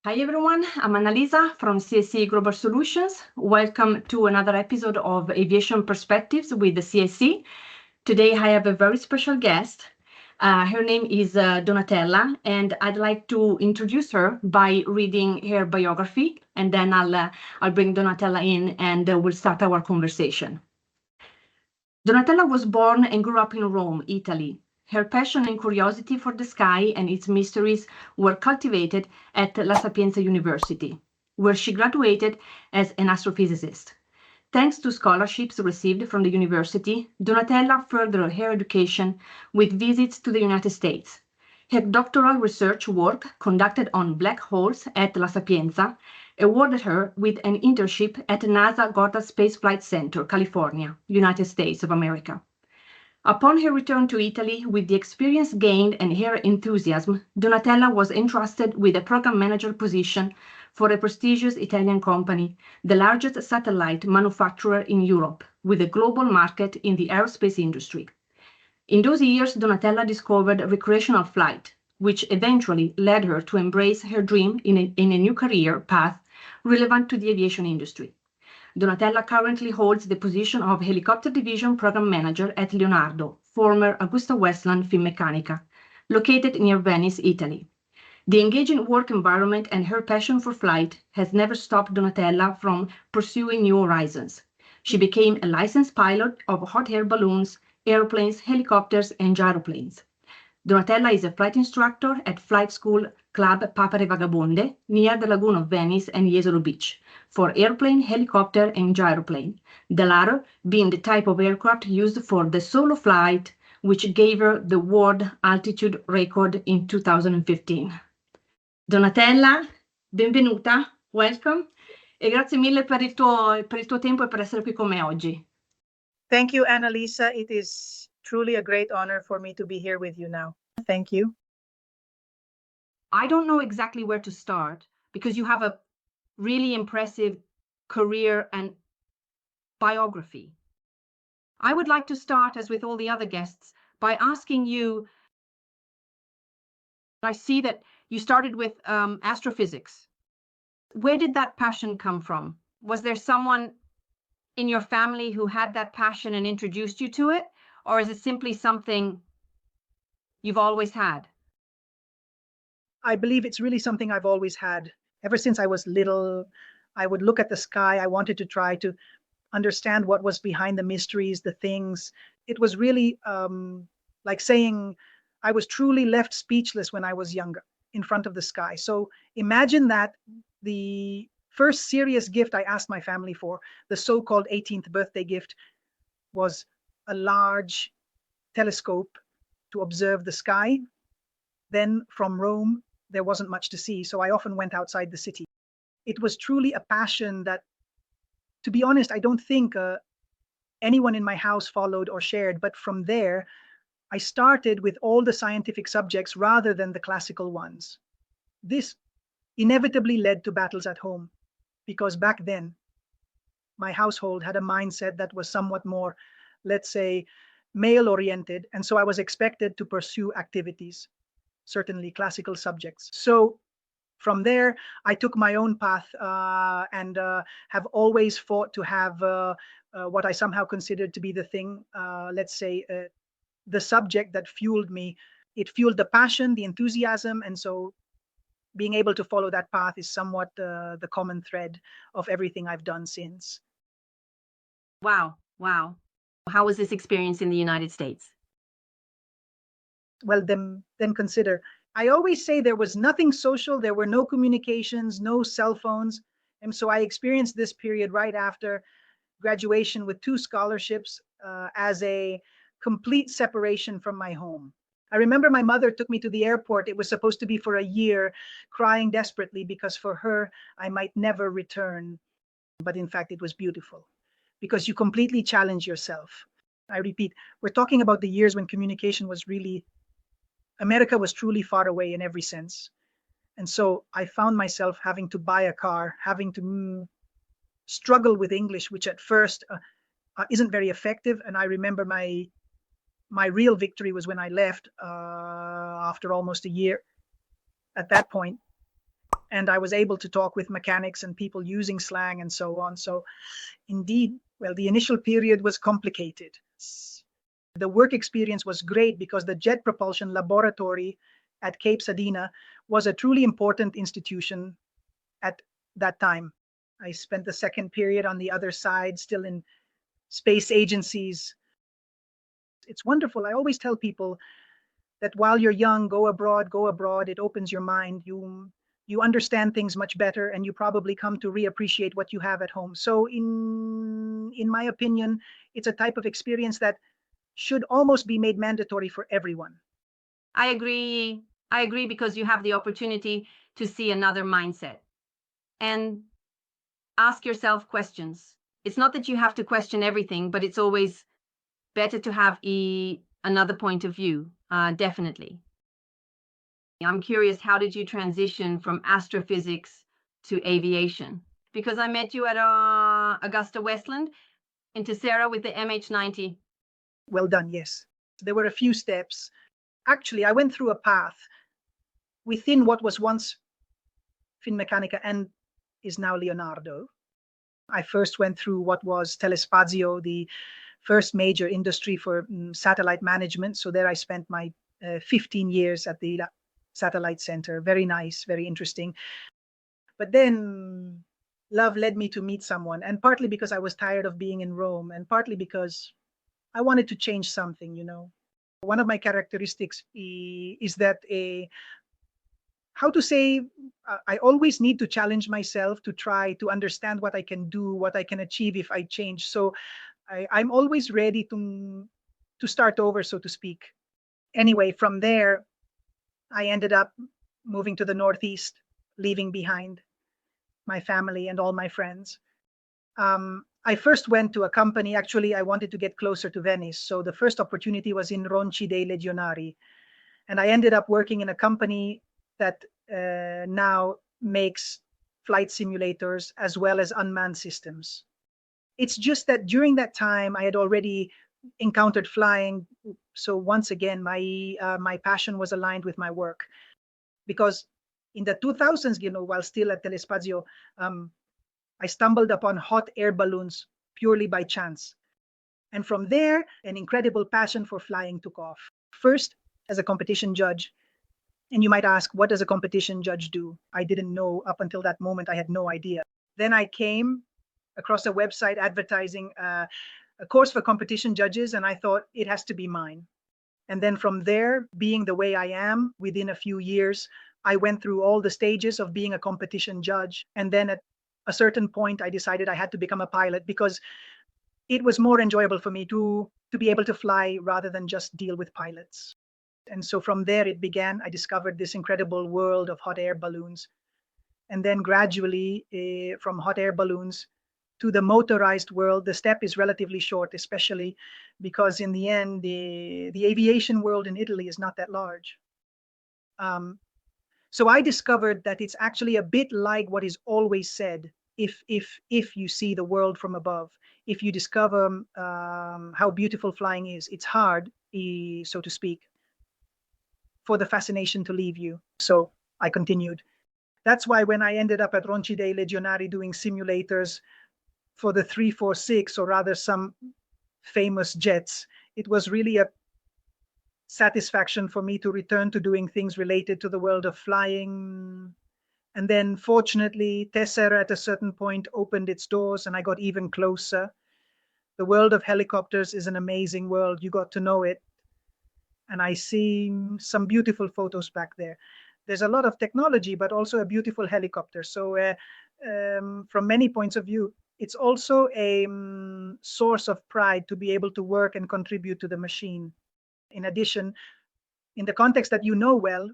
Hi everyone, I'm Annalisa from C.A.C. Global Solutions. Welcome to another episode of Aviation Perspectives with the C.A.C. Today I have a very special guest. Her name is Donatella, and I'd like to introduce her by reading her biography, and then I'll bring Donatella in and we'll start our conversation. Donatella was born and grew up in Rome, Italy. Her passion and curiosity for the sky and its mysteries were cultivated at La Sapienza University, where she graduated as an astrophysicist. Thanks to scholarships received from the university, Donatella furthered her education with visits to the United States. Her doctoral research work, conducted on black holes at La Sapienza, awarded her with an internship at NASA Goddard Space Flight Center, California, United States of America. Upon her return to Italy, with the experience gained and her enthusiasm, Donatella was entrusted with a program manager position for a prestigious Italian company, the largest satellite manufacturer in Europe, with a global market in the aerospace industry. In those years, Donatella discovered recreational flight, which eventually led her to embrace her dream in a new career path relevant to the aviation industry. Donatella currently holds the position of Helicopter Division Program Manager at Leonardo, former AgustaWestland Finmeccanica, located near Venice, Italy. The engaging work environment and her passion for flight has never stopped Donatella from pursuing new horizons. She became a licensed pilot of hot air balloons, airplanes, helicopters, and gyroplanes. Donatella is a flight instructor at flight school Club Papere Vagabonde near the Lagoon of Venice and Jesolo Beach for airplane, helicopter, and gyroplane, the latter being the type of aircraft used for the solo flight which gave her the world altitude record in 2015. Donatella, benvenuta, welcome, e grazie mille per il tuo tempo e per essere qui con me oggi. Thank you, Annalisa. It is truly a great honor for me to be here with you now. Thank you. I don't know exactly where to start because you have a really impressive career and biography. I would like to start, as with all the other guests, by asking you, I see that you started with astrophysics. Where did that passion come from? Was there someone in your family who had that passion and introduced you to it? Or is it simply something you've always had? I believe it's really something I've always had. Ever since I was little, I would look at the sky. I wanted to try to understand what was behind the mysteries, the things. It was really like saying I was truly left speechless when I was younger in front of the sky. So imagine that the first serious gift I asked my family for, the so-called 18th birthday gift, was a large telescope to observe the sky. Then from Rome, there wasn't much to see, so I often went outside the city. It was truly a passion that, to be honest, I don't think anyone in my house followed or shared, but from there, I started with all the scientific subjects rather than the classical ones. This inevitably led to battles at home, because back then, my household had a mindset that was somewhat more, let's say, male-oriented, and so I was expected to pursue activities, certainly classical subjects. So from there, I took my own path and have always fought to have what I somehow considered to be the thing, let's say, the subject that fueled me. It fueled the passion, the enthusiasm, and so being able to follow that path is somewhat the common thread of everything I've done since. Wow. How was this experience in the United States? Well, then consider, I always say there was nothing social, there were no communications, no cell phones. And so I experienced this period right after graduation with 2 scholarships as a complete separation from my home. I remember my mother took me to the airport. It was supposed to be for a year, crying desperately because for her, I might never return. But in fact, it was beautiful because you completely challenge yourself. I repeat, we're talking about the years when communication was really, America was truly far away in every sense. And so I found myself having to buy a car, having to struggle with English, which at first isn't very effective. And I remember my real victory was when I left after almost a year. At that point, And I was able to talk with mechanics and people using slang and so on. So indeed, well, the initial period was complicated. The work experience was great because the Jet Propulsion Laboratory at Cape Sadina was a truly important institution at that time. I spent the second period on the other side, still in space agencies. It's wonderful. I always tell people that while you're young, go abroad, go abroad. It opens your mind. You understand things much better, and you probably come to reappreciate what you have at home. So in my opinion, it's a type of experience that should almost be made mandatory for everyone. I agree. I agree because you have the opportunity to see another mindset and ask yourself questions. It's not that you have to question everything, but it's always better to have another point of view, definitely. I'm curious, how did you transition from astrophysics to aviation? Because I met you at Augusta Westland in Tessera with the MH90. Well done, yes. There were a few steps. Actually, I went through a path within what was once Finmeccanica and is now Leonardo. I first went through what was Telespazio, the first major industry for satellite management. So there I spent my 15 years at the satellite center. Very nice, very interesting. But then love led me to meet someone, and partly because I was tired of being in Rome, and partly because I wanted to change something, you know. One of my characteristics is that how to say, I always need to challenge myself to try to understand what I can do, what I can achieve if I change. So I'm always ready to start over, so to speak. Anyway, from there, I ended up moving to the Northeast, leaving behind my family and all my friends. I first went to a company. Actually, I wanted to get closer to Venice. So the first opportunity was in Ricci dei Legionari. And I ended up working in a company that now makes flight simulators as well as unmanned systems. It's just that during that time, I had already encountered flying. So once again, my passion was aligned with my work. Because in the 2000s, you know, while still at Telespazio, I stumbled upon hot air balloons purely by chance. And from there, an incredible passion for flying took off. First, as a competition judge. And you might ask, what does a competition judge do? I didn't know up until that moment. I had no idea. Then I came across a website advertising a course for competition judges, and I thought it has to be mine. And then from there, being the way I am, within a few years, I went through all the stages of being a competition judge. And then at a certain point, I decided I had to become a pilot because it was more enjoyable for me to be able to fly rather than just deal with pilots. And so from there it began. I discovered this incredible world of hot air balloons. And then gradually from hot air balloons to the motorized world, the step is relatively short, especially because in the end, the aviation world in Italy is not that large. So I discovered that it's actually a bit like what is always said. If you see the world from above, if you discover how beautiful flying is, it's hard, so to speak, for the fascination to leave you. So I continued. That's why when I ended up at Ricci dei Legionari doing simulators for the 346, or rather some famous jets, it was really a satisfaction for me to return to doing things related to the world of flying. And then fortunately, Tessera at a certain point opened its doors and I got even closer. The world of helicopters is an amazing world. You got to know it. And I see some beautiful photos back there. There's a lot of technology, but also a beautiful helicopter. So from many points of view, it's also a source of pride to be able to work and contribute to the machine. In addition, in the context that you know well,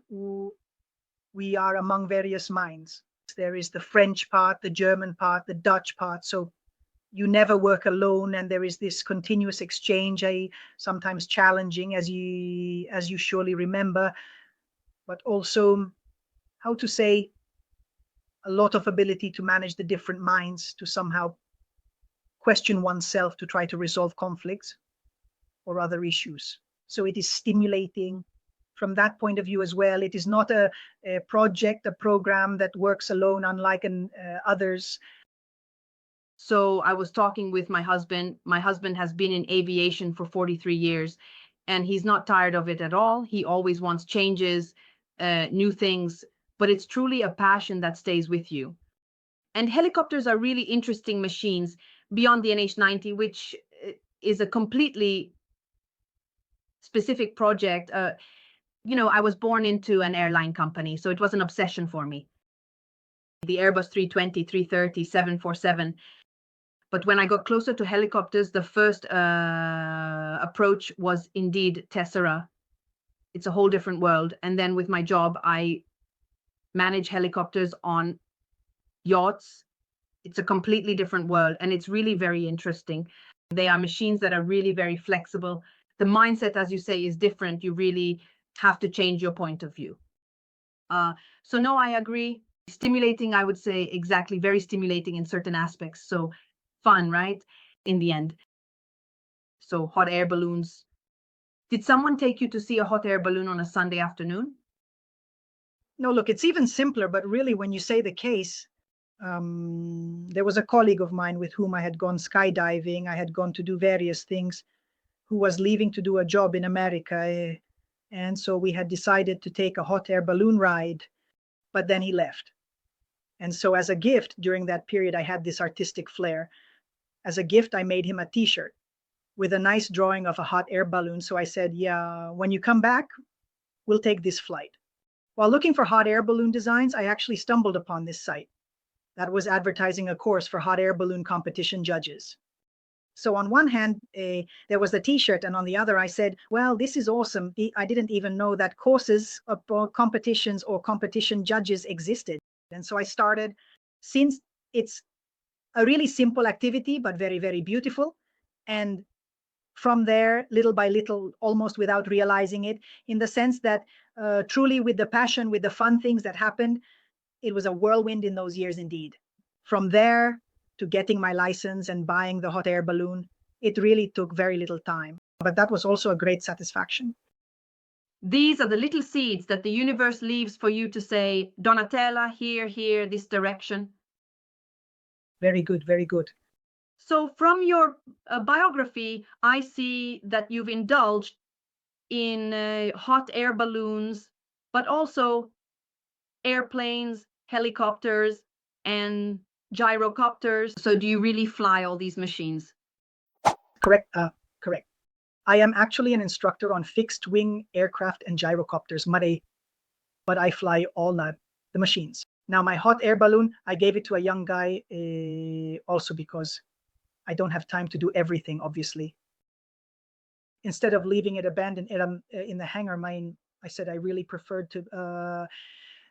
we are among various minds. There is the French part, the German part, the Dutch part. So you never work alone, and there is this continuous exchange, sometimes challenging, as you surely remember, but also, how to say, a lot of ability to manage the different minds, to somehow question oneself, to try to resolve conflicts or other issues. So it is stimulating, from that point of view as well. It is not a project, a program that works alone, unlike others. So I was talking with my husband. My husband has been in aviation for 43 years, and he's not tired of it at all. He always wants changes, new things, but it's truly a passion that stays with you. And helicopters are really interesting machines beyond the NH90, which is a completely specific project. I was born into an airline company, so it was an obsession for me. The Airbus 320, 330, 747. But when I got closer to helicopters, the first approach was indeed Tessera. It's a whole different world. And then with my job, I manage helicopters on yachts. It's a completely different world, and it's really very interesting. They are machines that are really very flexible. The mindset, as you say, is different. You really have to change your point of view. So no, I agree. Stimulating, I would say, exactly, very stimulating in certain aspects. So fun, right? In the end. So hot air balloons. Did someone take you to see a hot air balloon on a Sunday afternoon? No, look, it's even simpler, but really when you say the case, there was a colleague of mine with whom I had gone skydiving. I had gone to do various things, who was leaving to do a job in America. And so we had decided to take a hot air balloon ride, but then he left. And so as a gift during that period, I had this artistic flair. As a gift, I made him a t-shirt with a nice drawing of a hot air balloon. So I said, yeah, when you come back, we'll take this flight. While looking for hot air balloon designs, I actually stumbled upon this site that was advertising a course for hot air balloon competition judges. So on one hand, there was the t-shirt, and on the other, I said, well, this is awesome. I didn't even know that courses or competitions or competition judges existed. And so I started, since it's a really simple activity, but very, very beautiful. And from there, little by little, almost without realizing it, in the sense that truly with the passion, with the fun things that happened, it was a whirlwind in those years indeed. From there to getting my license and buying the hot air balloon, it really took very little time. But that was also a great satisfaction. These are the little seeds that the universe leaves for you to say, Donatella, here, this direction. Very good, very good. So from your biography, I see that you've indulged in hot air balloons, but also airplanes, helicopters, and gyrocopters. So do you really fly all these machines? Correct. Correct. I am actually an instructor on fixed wing aircraft and gyrocopters, but I fly all the machines. Now, my hot air balloon, I gave it to a young guy also because I don't have time to do everything, obviously. Instead of leaving it abandoned in the hangar, I said I really preferred to.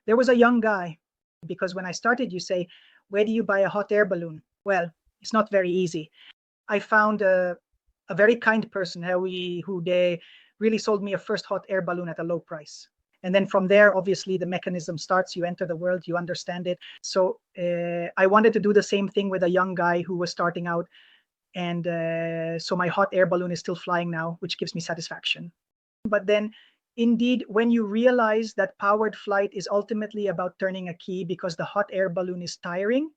There was a young guy, because when I started, you say, where do you buy a hot air balloon? Well, it's not very easy. I found a very kind person who they really sold me a first hot air balloon at a low price. And then from there, obviously, the mechanism starts. You enter the world, you understand it. So I wanted to do the same thing with a young guy who was starting out. And so my hot air balloon is still flying now, which gives me satisfaction. But then, indeed, when you realize that powered flight is ultimately about turning a key, because the hot air balloon is tiring,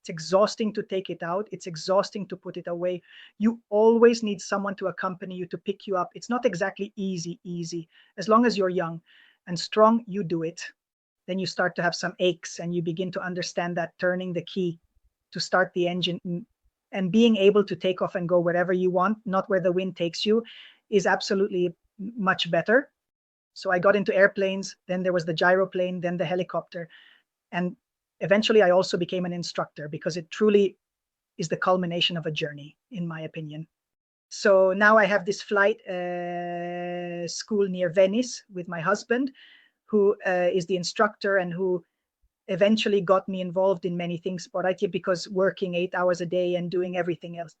it's exhausting to take it out. It's exhausting to put it away. You always need someone to accompany you, to pick you up. It's not exactly easy. As long as you're young and strong, you do it. Then you start to have some aches, and you begin to understand that turning the key to start the engine and being able to take off and go wherever you want, not where the wind takes you, is absolutely much better. So I got into airplanes, then there was the gyroplane, then the helicopter. And eventually I also became an instructor, because it truly is the culmination of a journey, in my opinion. So now I have this flight school near Venice with my husband, who is the instructor and who eventually got me involved in many things, because working 8 hours a day and doing everything else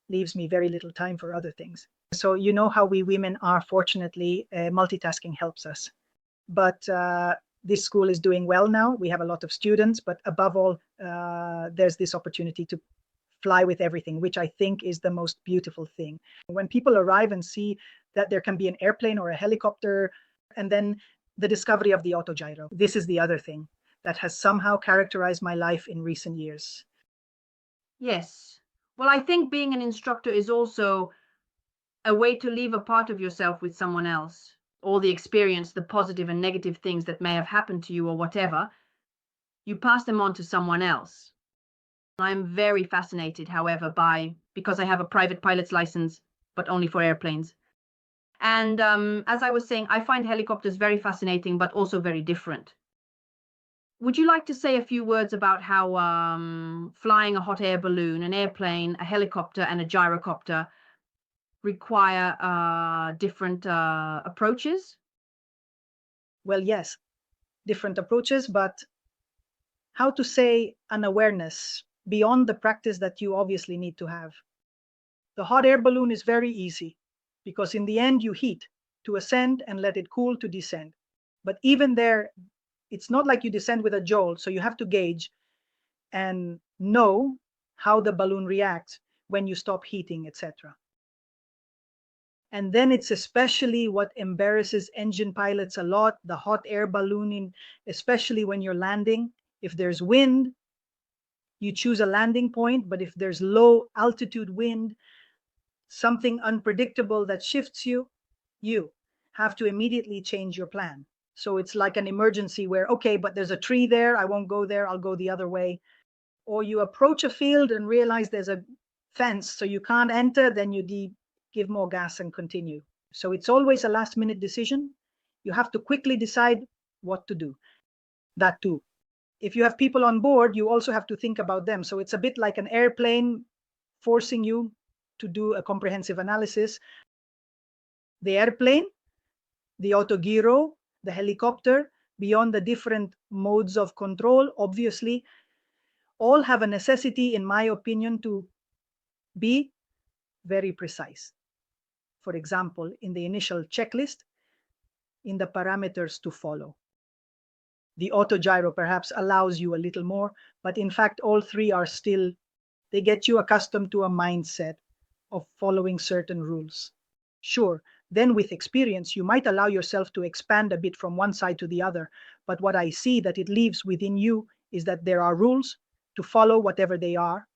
leaves me very little time for other things. So you know how we women are, fortunately, multitasking helps us. But this school is doing well now. We have a lot of students, but above all, there's this opportunity to fly with everything, which I think is the most beautiful thing. When people arrive and see that there can be an airplane or a helicopter And then the discovery of the autogyro. This is the other thing that has somehow characterized my life in recent years. Yes. Well, I think being an instructor is also a way to leave a part of yourself with someone else. All the experience, the positive and negative things that may have happened to you or whatever, you pass them on to someone else. I'm very fascinated, however, because I have a private pilot's license, but only for airplanes. And as I was saying, I find helicopters very fascinating, but also very different. Would you like to say a few words about how flying a hot air balloon, an airplane, a helicopter, and a gyrocopter require different approaches? Well, yes, different approaches, but how to say an awareness beyond the practice that you obviously need to have. The hot air balloon is very easy because in the end you heat to ascend and let it cool to descend. But even there, it's not like you descend with a jolt, so you have to gauge and know how the balloon reacts when you stop heating, etc. And then it's especially what embarrasses engine pilots a lot, the hot air ballooning, especially when you're landing. If there's wind, you choose a landing point, but if there's low altitude wind, something unpredictable that shifts you, you have to immediately change your plan. So it's like an emergency where, okay, but there's a tree there, I won't go there, I'll go the other way. Or you approach a field and realize there's a fence, so you can't enter, then you give more gas and continue. So it's always a last minute decision. You have to quickly decide what to do. That too. If you have people on board, you also have to think about them. So it's a bit like an airplane forcing you to do a comprehensive analysis. The airplane, the autogyro, the helicopter, beyond the different modes of control, obviously, all have a necessity, in my opinion, to be very precise. For example, in the initial checklist, in the parameters to follow. The autogyro perhaps allows you a little more, but in fact, all three are still, they get you accustomed to a mindset of following certain rules. Sure, then with experience, you might allow yourself to expand a bit from one side to the other, but what I see that it leaves within you is that there are rules to follow, whatever they are,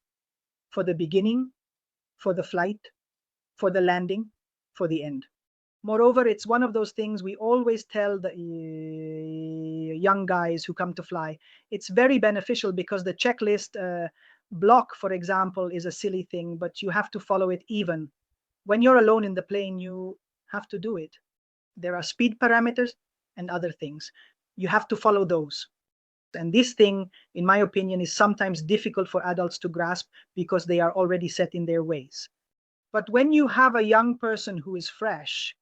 for the beginning, for the flight, for the landing, for the end. Moreover, it's one of those things we always tell the young guys who come to fly. It's very beneficial because the checklist block, for example, is a silly thing, but you have to follow it even. When you're alone in the plane, you have to do it. There are speed parameters and other things. You have to follow those. And this thing, in my opinion, is sometimes difficult for adults to grasp because they are already set in their ways. But when you have a young person who is fresh,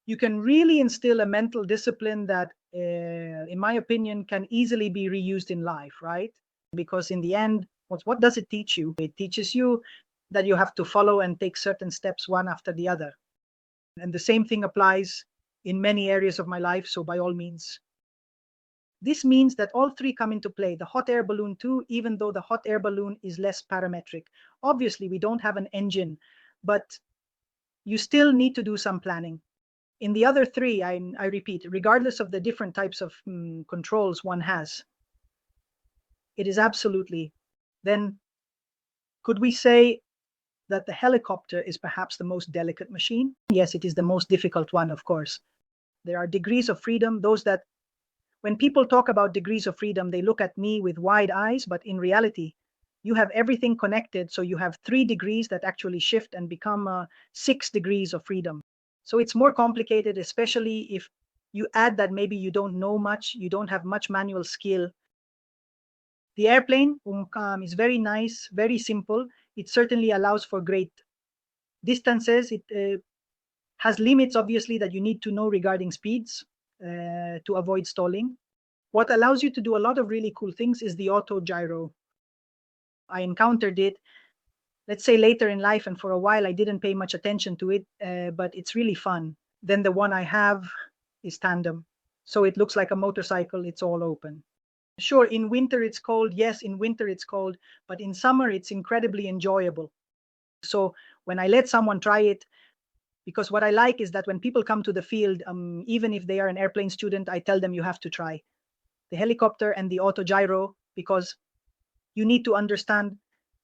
you can really instill a mental discipline that, in my opinion, can easily be reused in life, right? Because in the end, what does it teach you? It teaches you that you have to follow and take certain steps one after the other. And the same thing applies in many areas of my life, so by all means. This means that all three come into play. The hot air balloon too, even though the hot air balloon is less parametric. Obviously, we don't have an engine, but you still need to do some planning. In the other three, I repeat, regardless of the different types of controls one has, it is absolutely. Then could we say that the helicopter is perhaps the most delicate machine? Yes, it is the most difficult one, of course. There are degrees of freedom, those that, when people talk about degrees of freedom, they look at me with wide eyes, but in reality, you have everything connected, so you have 3 degrees that actually shift and become 6 degrees of freedom. So it's more complicated, especially if you add that maybe you don't know much, you don't have much manual skill. The airplane is very nice, very simple. It certainly allows for great distances. It has limits, obviously, that you need to know regarding speeds to avoid stalling. What allows you to do a lot of really cool things is the auto gyro. I encountered it, let's say later in life, and for a while I didn't pay much attention to it, but it's really fun. Then the one I have is tandem. So it looks like a motorcycle, it's all open. Sure, in winter it's cold. Yes, in winter it's cold, but in summer it's incredibly enjoyable. So when I let someone try it, Because what I like is that when people come to the field, even if they are an airplane student, I tell them you have to try the helicopter and the auto gyro, because you need to understand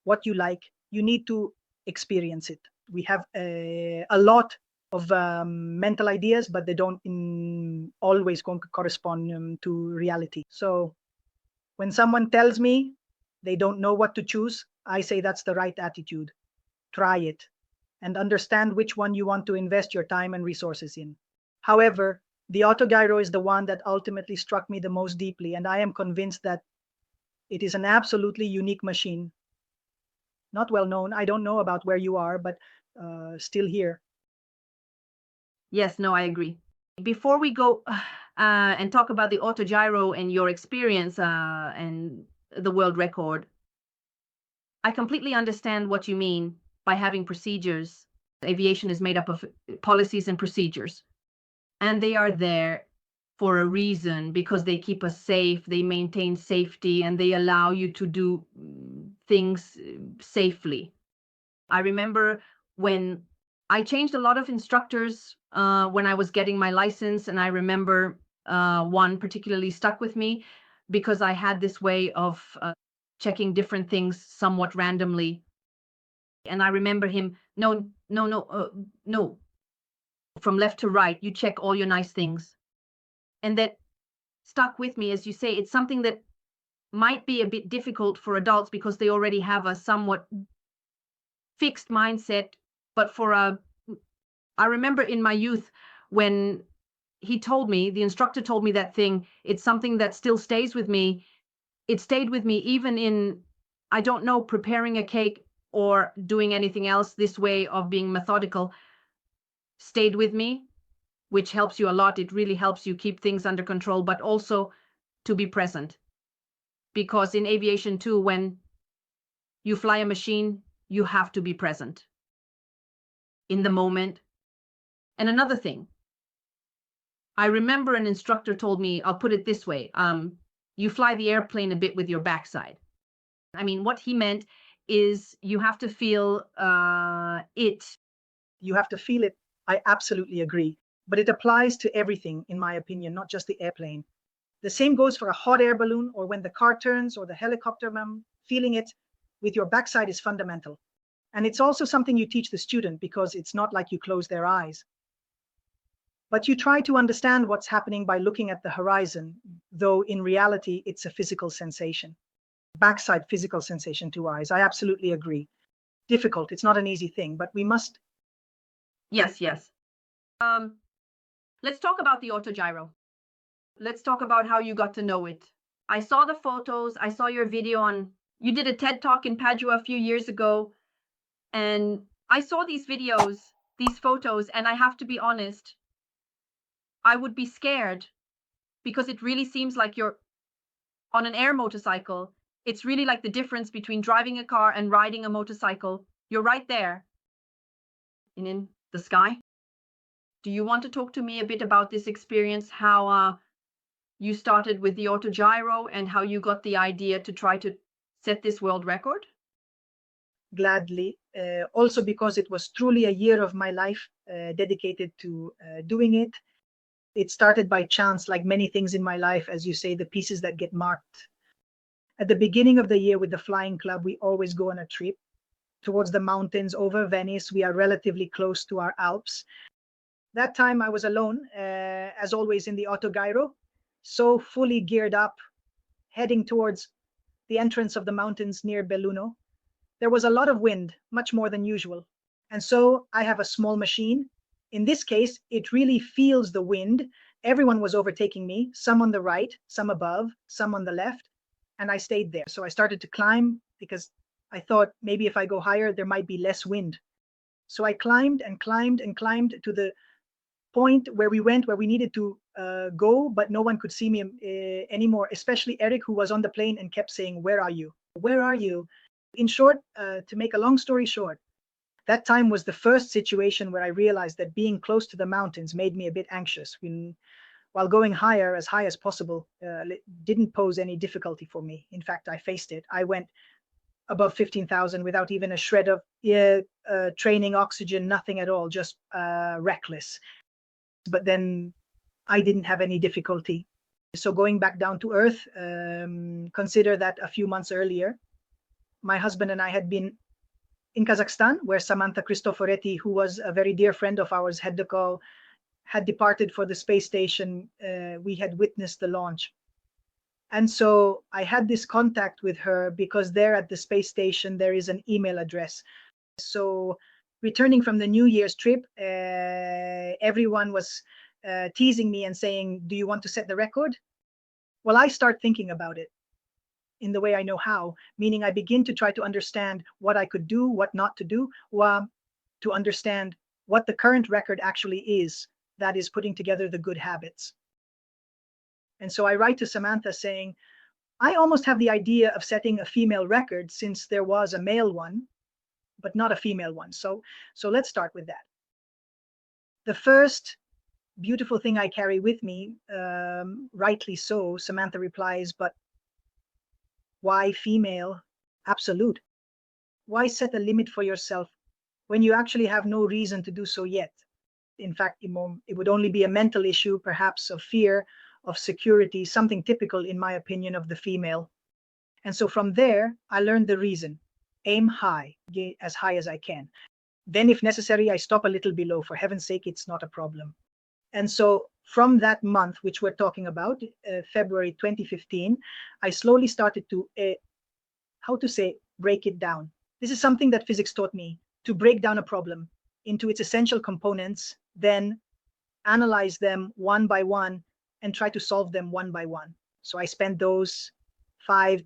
what you like. You need to experience it. We have a lot of mental ideas, but they don't always correspond to reality. So when someone tells me they don't know what to choose, I say that's the right attitude. Try it and understand which one you want to invest your time and resources in. However, the autogyro is the one that ultimately struck me the most deeply, and I am convinced that it is an absolutely unique machine. Not well known. I don't know about where you are, but still here. Yes, no, I agree. Before we go and talk about the autogyro and your experience and the world record, I completely understand what you mean by having procedures. Aviation is made up of policies and procedures, and they are there for a reason, because they keep us safe, they maintain safety, and they allow you to do things safely. I remember when I changed a lot of instructors when I was getting my license, and I remember one particularly stuck with me because I had this way of checking different things somewhat randomly. And I remember him, no, no, no, no, from left to right, you check all your nice things. And that stuck with me. As you say, it's something that might be a bit difficult for adults because they already have a somewhat fixed mindset. But I remember in my youth when the instructor told me that thing, it's something that still stays with me. It stayed with me even in, I don't know, preparing a cake or doing anything else. This way of being methodical stayed with me, which helps you a lot. It really helps you keep things under control, but also to be present. Because in aviation too, when you fly a machine, you have to be present in the moment. And another thing, I remember an instructor told me, I'll put it this way, you fly the airplane a bit with your backside. I mean, what he meant is you have to feel it. You have to feel it. I absolutely agree. But it applies to everything, in my opinion, not just the airplane. The same goes for a hot air balloon or when the car turns or the helicopter. Feeling it with your backside is fundamental. And it's also something you teach the student, because it's not like you close their eyes. But you try to understand what's happening by looking at the horizon, though in reality, it's a physical sensation. Backside physical sensation to eyes. I absolutely agree. Difficult. It's not an easy thing, but we must. Yes, yes. Let's talk about the autogyro. Let's talk about how you got to know it. I saw the photos. I saw your video you did a TED Talk in Padua a few years ago. And I saw these videos, these photos, and I have to be honest, I would be scared because it really seems like you're on an air motorcycle. It's really like the difference between driving a car and riding a motorcycle. You're right there in the sky. Do you want to talk to me a bit about this experience, how you started with the autogyro and how you got the idea to try to set this world record? Gladly. Also because it was truly a year of my life dedicated to doing it. It started by chance, like many things in my life, as you say, the pieces that get marked. At the beginning of the year with the flying club, we always go on a trip towards the mountains over Venice. We are relatively close to our Alps. That time I was alone, as always, in the autogyro, so fully geared up, heading towards the entrance of the mountains near Belluno. There was a lot of wind, much more than usual. And so I have a small machine. In this case, it really feels the wind. Everyone was overtaking me, some on the right, some above, some on the left. And I stayed there. So I started to climb because I thought maybe if I go higher, there might be less wind. So I climbed and climbed and climbed to the point where we needed to go, but no one could see me anymore, especially Eric, who was on the plane and kept saying, "Where are you? Where are you?" In short, to make a long story short, that time was the first situation where I realized that being close to the mountains made me a bit anxious. While going higher, as high as possible, didn't pose any difficulty for me. In fact, I faced it. I went above 15,000 without even a shred of training, oxygen, nothing at all, just reckless. But then I didn't have any difficulty. So going back down to earth, consider that a few months earlier, my husband and I had been in Kazakhstan, where Samantha Cristoforetti, who was a very dear friend of ours, had departed for the space station. We had witnessed the launch. And so I had this contact with her because there at the space station, there is an email address. So returning from the New Year's trip, everyone was teasing me and saying, do you want to set the record? Well, I start thinking about it in the way I know how, meaning I begin to try to understand what I could do, what not to do, to understand what the current record actually is, that is putting together the good habits. And so I write to Samantha saying, I almost have the idea of setting a female record since there was a male one, but not a female one. So let's start with that. The first beautiful thing I carry with me, rightly so, Samantha replies, but why female? Absolute. Why set a limit for yourself when you actually have no reason to do so yet? In fact, it would only be a mental issue, perhaps of fear, of security, something typical, in my opinion, of the female. And so from there, I learned the reason. Aim high, as high as I can. Then, if necessary, I stop a little below. For heaven's sake, it's not a problem. And so from that month, which we're talking about, February 2015, I slowly started to, break it down. This is something that physics taught me, to break down a problem into its essential components, then analyze them one by one and try to solve them one by one. So I spent those 5-6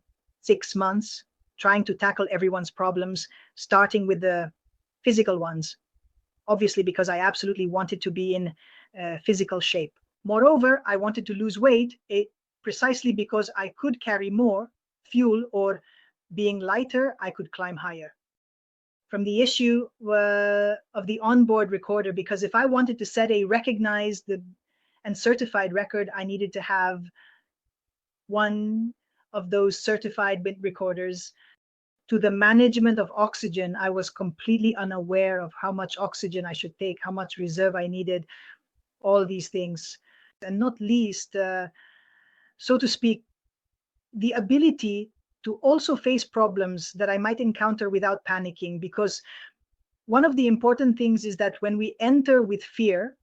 months trying to tackle everyone's problems, starting with the physical ones, obviously because I absolutely wanted to be in physical shape. Moreover, I wanted to lose weight precisely because I could carry more fuel, or being lighter, I could climb higher. From the issue of the onboard recorder, because if I wanted to set a recognized and certified record, I needed to have one of those certified bit recorders. To the management of oxygen, I was completely unaware of how much oxygen I should take, how much reserve I needed, all these things. And not least, so to speak, the ability to also face problems that I might encounter without panicking, because one of the important things is that when we enter with fear,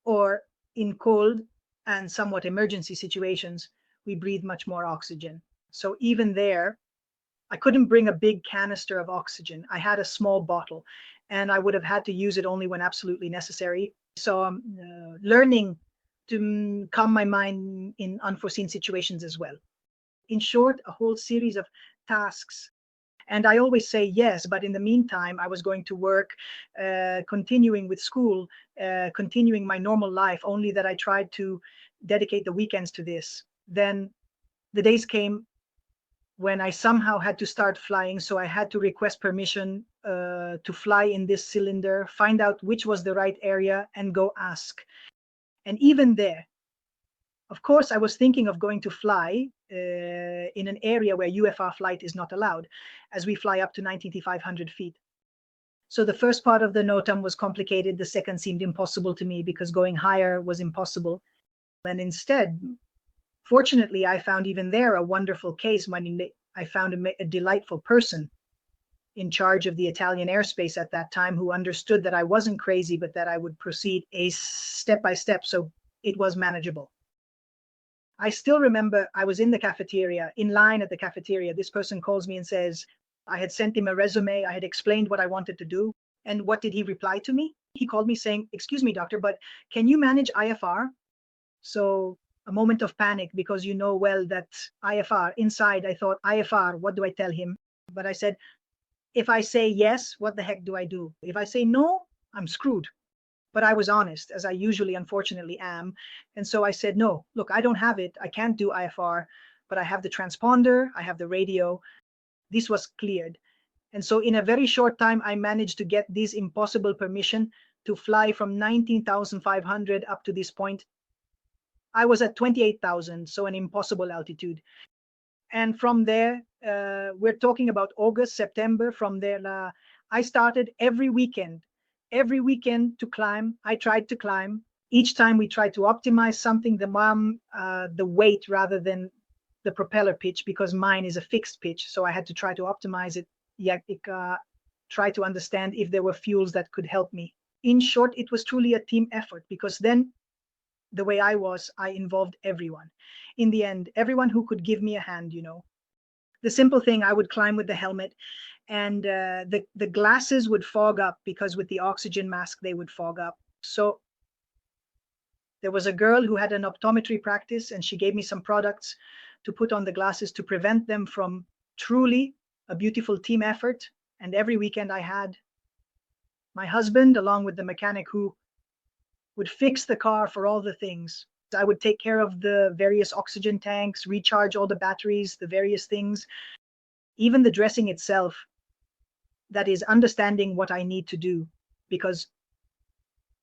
or in cold and somewhat emergency situations, we breathe much more oxygen. So even there, I couldn't bring a big canister of oxygen. I had a small bottle, and I would have had to use it only when absolutely necessary. So I'm learning to calm my mind in unforeseen situations as well. In short, a whole series of tasks. And I always say yes, but in the meantime, I was going to work, continuing with school, continuing my normal life, only that I tried to dedicate the weekends to this. Then the days came when I somehow had to start flying, so I had to request permission to fly in this cylinder, find out which was the right area, and go ask. And even there, of course, I was thinking of going to fly in an area where UFR flight is not allowed, as we fly up to 19,500 feet. So the first part of the NOTAM was complicated. The second seemed impossible to me because going higher was impossible. And instead, fortunately, I found even there a wonderful case. I found a delightful person in charge of the Italian airspace at that time, who understood that I wasn't crazy, but that I would proceed step by step. So it was manageable. I still remember I was in the cafeteria, in line at the cafeteria. This person calls me and says, I had sent him a resume. I had explained what I wanted to do. And what did he reply to me? He called me saying, excuse me, doctor, but can you manage IFR? So a moment of panic, because you know well that IFR, inside I thought, IFR, what do I tell him? But I said, if I say yes, what the heck do I do? If I say no, I'm screwed. But I was honest, as I usually, unfortunately, am. And so I said, no, look, I don't have it. I can't do IFR, but I have the transponder, I have the radio. This was cleared. And so in a very short time, I managed to get this impossible permission to fly from 19,500 up to this point. I was at 28,000, so an impossible altitude. And from there, we're talking about August, September. From there, I started every weekend to climb. I tried to climb. Each time we tried to optimize something, the weight rather than the propeller pitch, because mine is a fixed pitch. So I had to try to optimize it. Try to understand if there were fuels that could help me. In short, it was truly a team effort, because then the way I involved everyone. In the end, everyone who could give me a hand, The simple thing, I would climb with the helmet, and the glasses would fog up, because with the oxygen mask, they would fog up. So there was a girl who had an optometry practice, and she gave me some products to put on the glasses to prevent them from truly a beautiful team effort. And every weekend I had my husband, along with the mechanic who would fix the car for all the things. I would take care of the various oxygen tanks, recharge all the batteries, the various things, even the dressing itself. That is understanding what I need to do, because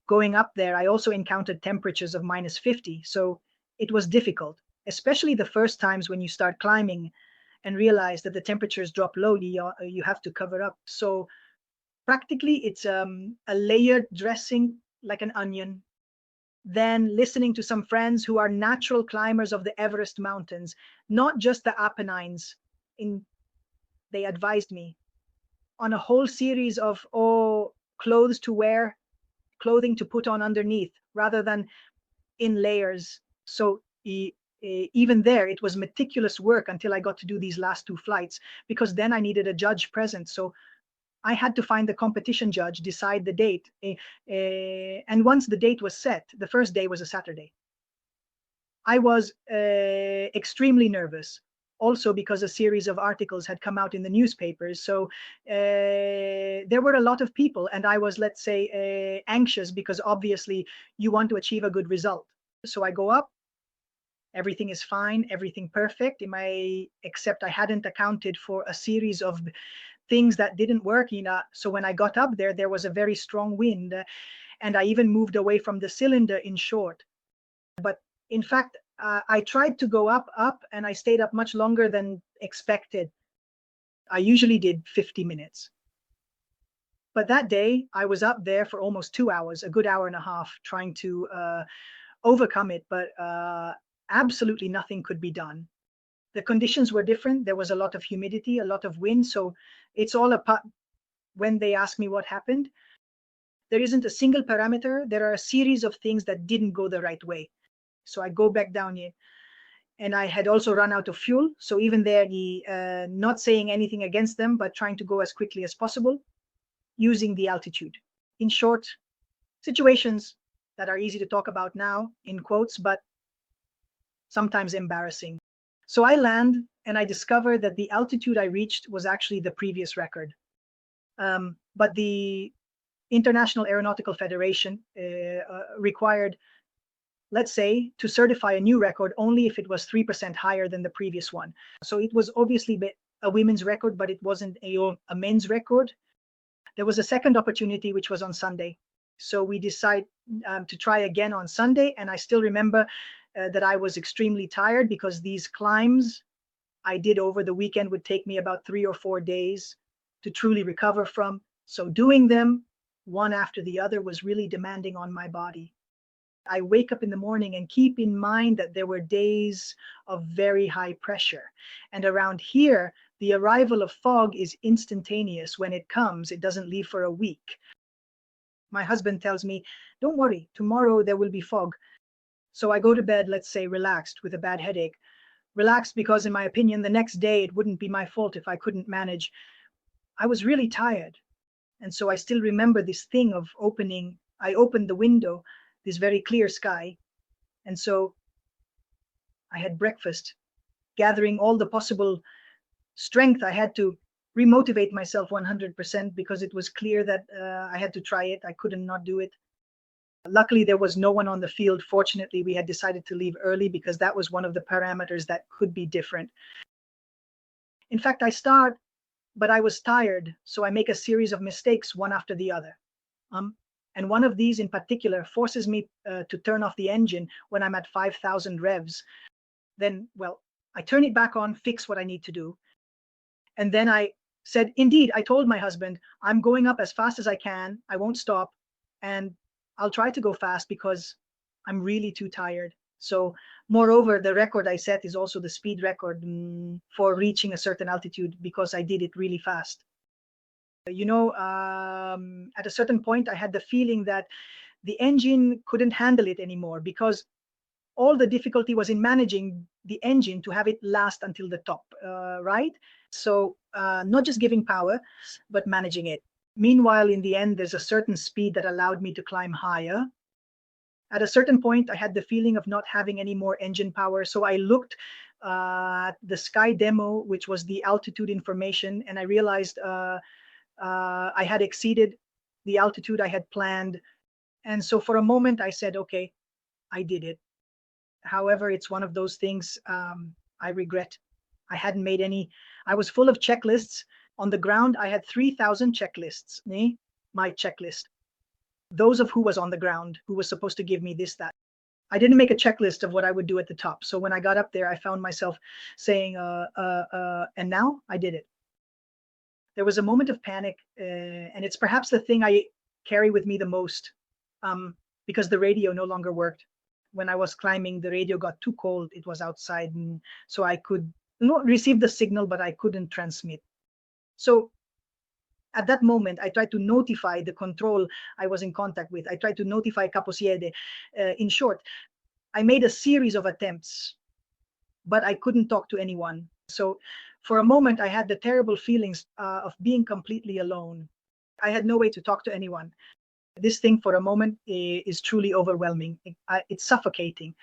going up there, I also encountered temperatures of -50. So it was difficult, especially the first times when you start climbing and realize that the temperatures drop low, you have to cover up. So practically it's a layered dressing like an onion. Then listening to some friends who are natural climbers of the Everest mountains, not just the Apennines. They advised me on a whole series of clothes to wear, clothing to put on underneath, rather than in layers. So even there, it was meticulous work until I got to do these last 2 flights, because then I needed a judge present. So I had to find the competition judge, decide the date. And once the date was set, the first day was a Saturday. I was extremely nervous, also because a series of articles had come out in the newspapers. So there were a lot of people, and I was, let's say, anxious, because obviously you want to achieve a good result. So I go up, everything is fine, everything perfect, except I hadn't accounted for a series of things that didn't work. So when I got up there was a very strong wind, and I even moved away from the cylinder, in short. But in fact, I tried to go up, and I stayed up much longer than expected. I usually did 50 minutes. But that day, I was up there for almost 2 hours, a good hour and a half, trying to overcome it. But absolutely nothing could be done. The conditions were different. There was a lot of humidity, a lot of wind. So it's all when they ask me what happened, there isn't a single parameter. There are a series of things that didn't go the right way. So I go back down here, and I had also run out of fuel. So even there, not saying anything against them, but trying to go as quickly as possible using the altitude. In short, situations that are easy to talk about now, in quotes, but sometimes embarrassing. So I land, and I discover that the altitude I reached was actually the previous record. But the International Aeronautical Federation required, let's say, to certify a new record only if it was 3% higher than the previous one. So it was obviously a women's record, but it wasn't a men's record. There was a second opportunity, which was on Sunday. So we decided to try again on Sunday. And I still remember that I was extremely tired, because these climbs I did over the weekend would take me about 3 or 4 days to truly recover from. So doing them one after the other was really demanding on my body. I wake up in the morning and keep in mind that there were days of very high pressure. And around here, the arrival of fog is instantaneous. When it comes, it doesn't leave for a week. My husband tells me, don't worry, tomorrow there will be fog. So I go to bed, let's say, relaxed, with a bad headache. Relaxed because, in my opinion, the next day it wouldn't be my fault if I couldn't manage. I was really tired. And so I still remember this thing of I opened the window, this very clear sky. And so I had breakfast, gathering all the possible strength. I had to remotivate myself 100%, because it was clear that I had to try it. I couldn't not do it. Luckily, there was no one on the field. Fortunately, we had decided to leave early, because that was one of the parameters that could be different. In fact, I start, but I was tired, so I make a series of mistakes one after the other. And one of these in particular forces me to turn off the engine when I'm at 5,000 revs. Then, well, I turn it back on, fix what I need to do. And then I said, indeed, I told my husband, I'm going up as fast as I can. I won't stop. And I'll try to go fast because I'm really too tired. So moreover, the record I set is also the speed record for reaching a certain altitude because I did it really fast. You know, at a certain point, I had the feeling that the engine couldn't handle it anymore because all the difficulty was in managing the engine to have it last until the top, right? So not just giving power, but managing it. Meanwhile, in the end, there's a certain speed that allowed me to climb higher. At a certain point, I had the feeling of not having any more engine power. So I looked at the sky demo, which was the altitude information, and I realized I had exceeded the altitude I had planned. And so for a moment, I said, okay, I did it. However, it's one of those things I regret. I hadn't made any. I was full of checklists. On the ground, I had 3,000 checklists, my checklist. Those of who was on the ground, who was supposed to give me this, that. I didn't make a checklist of what I would do at the top. So when I got up there, I found myself saying, and now I did it. There was a moment of panic, and it's perhaps the thing I carry with me the most because the radio no longer worked. When I was climbing, the radio got too cold. It was outside, and so I could not receive the signal, but I couldn't transmit. So at that moment, I tried to notify the control I was in contact with. I tried to notify Caposiede. In short, I made a series of attempts, but I couldn't talk to anyone. So for a moment, I had the terrible feelings of being completely alone. I had no way to talk to anyone. This thing for a moment is truly overwhelming. It's suffocating.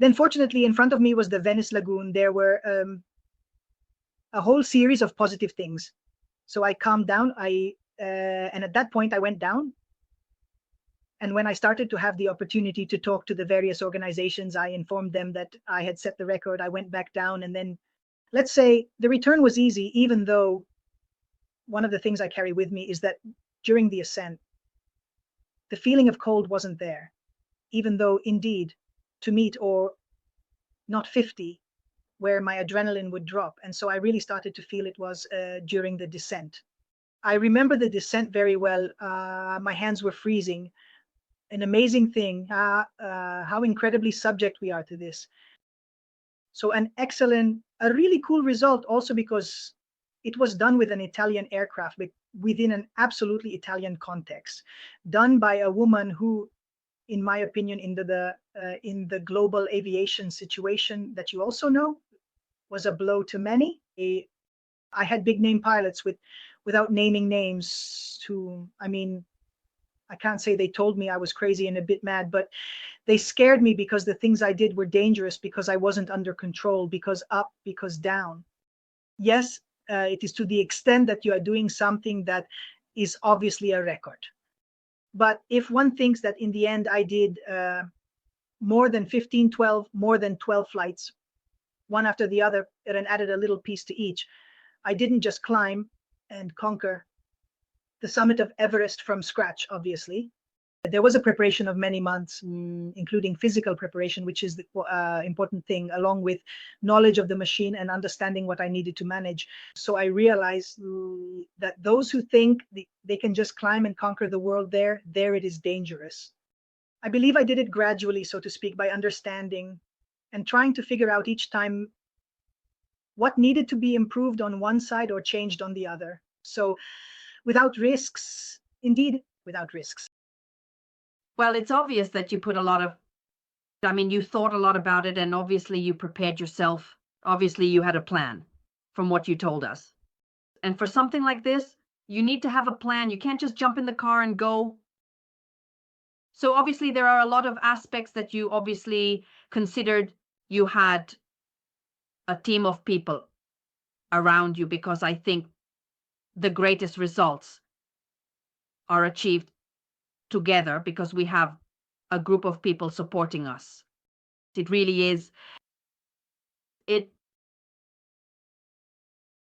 Then fortunately, in front of me was the Venice Lagoon. There were a whole series of positive things. So I calmed down. And at that point, I went down. And when I started to have the opportunity to talk to the various organizations, I informed them that I had set the record. I went back down. And then, let's say, the return was easy, even though one of the things I carry with me is that during the ascent, the feeling of cold wasn't there, even though indeed to meet or not 50, where my adrenaline would drop. And so I really started to feel it was during the descent. I remember the descent very well. My hands were freezing. An amazing thing, how incredibly subject we are to this. So a really cool result also because it was done with an Italian aircraft, but within an absolutely Italian context, done by a woman who, in my opinion, in the global aviation situation that you also know, was a blow to many. I had big name pilots without naming names who, I mean, I can't say they told me I was crazy and a bit mad, but they scared me because the things I did were dangerous, because I wasn't under control, because up, because down. Yes, it is to the extent that you are doing something that is obviously a record. But if one thinks that in the end I did more than 15, 12, more than 12 flights, one after the other, and added a little piece to each, I didn't just climb and conquer the summit of Everest from scratch, obviously. There was a preparation of many months, including physical preparation, which is the important thing, along with knowledge of the machine and understanding what I needed to manage. So I realized that those who think they can just climb and conquer the world there it is dangerous. I believe I did it gradually, so to speak, by understanding and trying to figure out each time what needed to be improved on one side or changed on the other. So without risks, indeed, without risks. Well, it's obvious that you put you thought a lot about it, and obviously you prepared yourself. Obviously you had a plan from what you told us. And for something like this, you need to have a plan. You can't just jump in the car and go. So obviously there are a lot of aspects that you obviously considered. You had a team of people around you, because I think the greatest results are achieved together because we have a group of people supporting us. It really is. It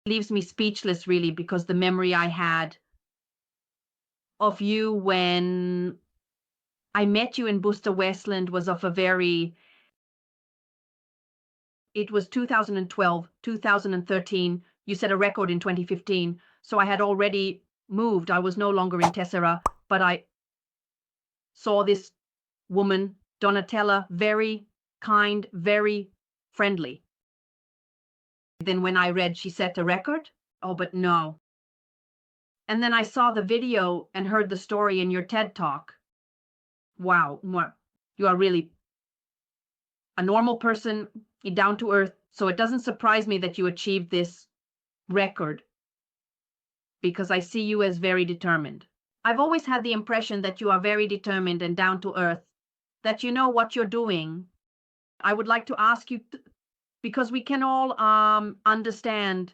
leaves me speechless, really, because the memory I had of you when I met you in Buster Westland was of it was 2012, 2013. You set a record in 2015. So I had already moved. I was no longer in Tessera, but I saw this woman, Donatella, very kind, very friendly. Then when I read she set a record, oh, but no. And then I saw the video and heard the story in your TED Talk. Wow, you are really a normal person, down to earth. So it doesn't surprise me that you achieved this record because I see you as very determined. I've always had the impression that you are very determined and down to earth, that you know what you're doing. I would like to ask you, because we can all understand,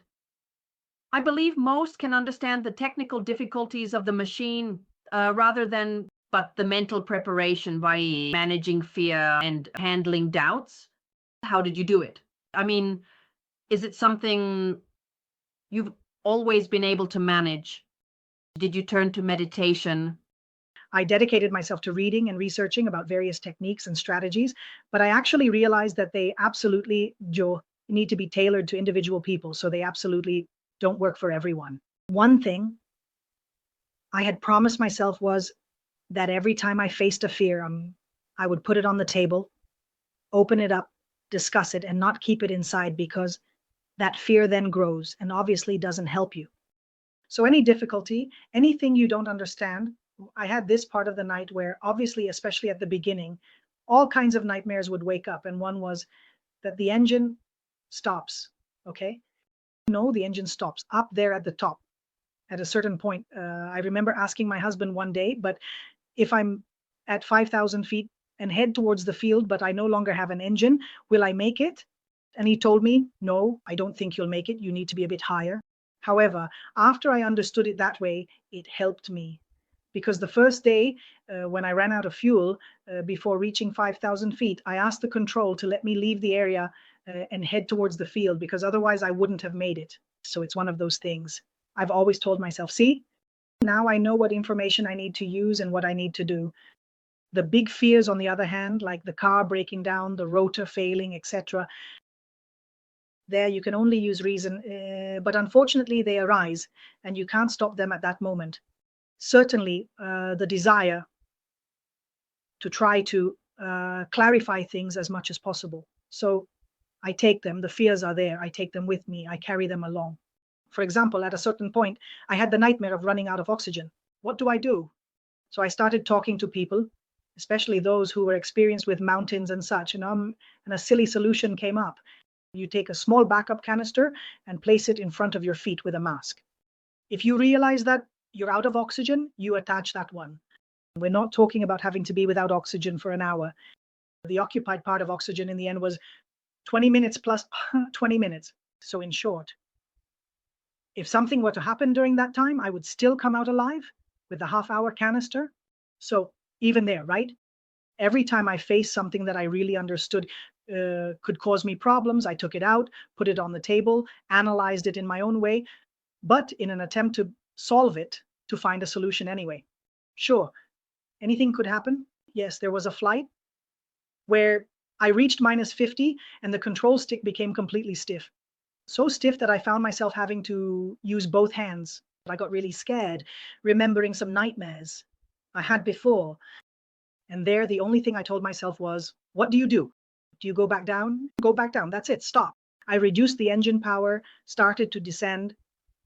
I believe most can understand the technical difficulties of the machine rather than but the mental preparation by managing fear and handling doubts. How did you do it? I mean, is it something you've always been able to manage? Did you turn to meditation? I dedicated myself to reading and researching about various techniques and strategies, but I actually realized that they absolutely, Joe, need to be tailored to individual people. So they absolutely don't work for everyone. One thing I had promised myself was that every time I faced a fear, I would put it on the table, open it up, discuss it, and not keep it inside, because that fear then grows and obviously doesn't help you. So any difficulty, anything you don't understand, I had this part of the night where obviously, especially at the beginning, all kinds of nightmares would wake up. And one was that the engine stops, okay? No, the engine stops up there at the top at a certain point. I remember asking my husband one day, but if I'm at 5,000 feet and head towards the field, but I no longer have an engine, will I make it? And he told me, no, I don't think you'll make it. You need to be a bit higher. However, after I understood it that way, it helped me. Because the first day, when I ran out of fuel before reaching 5,000 feet, I asked the control to let me leave the area and head towards the field, because otherwise I wouldn't have made it. So it's one of those things. I've always told myself, see, now I know what information I need to use and what I need to do. The big fears, on the other hand, like the car breaking down, the rotor failing, etc., there you can only use reason, but unfortunately they arise and you can't stop them at that moment. Certainly the desire to try to clarify things as much as possible. So I take them, the fears are there, I take them with me, I carry them along. For example, at a certain point, I had the nightmare of running out of oxygen. What do I do? So I started talking to people, especially those who were experienced with mountains and such, and a silly solution came up. You take a small backup canister and place it in front of your feet with a mask. If you realize that you're out of oxygen, you attach that one. We're not talking about having to be without oxygen for an hour. The occupied part of oxygen in the end was 20 minutes plus 20 minutes. So in short, if something were to happen during that time, I would still come out alive with the half-hour canister. So even there, right? Every time I faced something that I really understood could cause me problems, I took it out, put it on the table, analyzed it in my own way, but in an attempt to solve it, to find a solution anyway. Sure, anything could happen. Yes, there was a flight where I reached -50 and the control stick became completely stiff. So stiff that I found myself having to use both hands. I got really scared, remembering some nightmares I had before. And there, the only thing I told myself was, what do? Do you go back down? Go back down. That's it. Stop. I reduced the engine power, started to descend.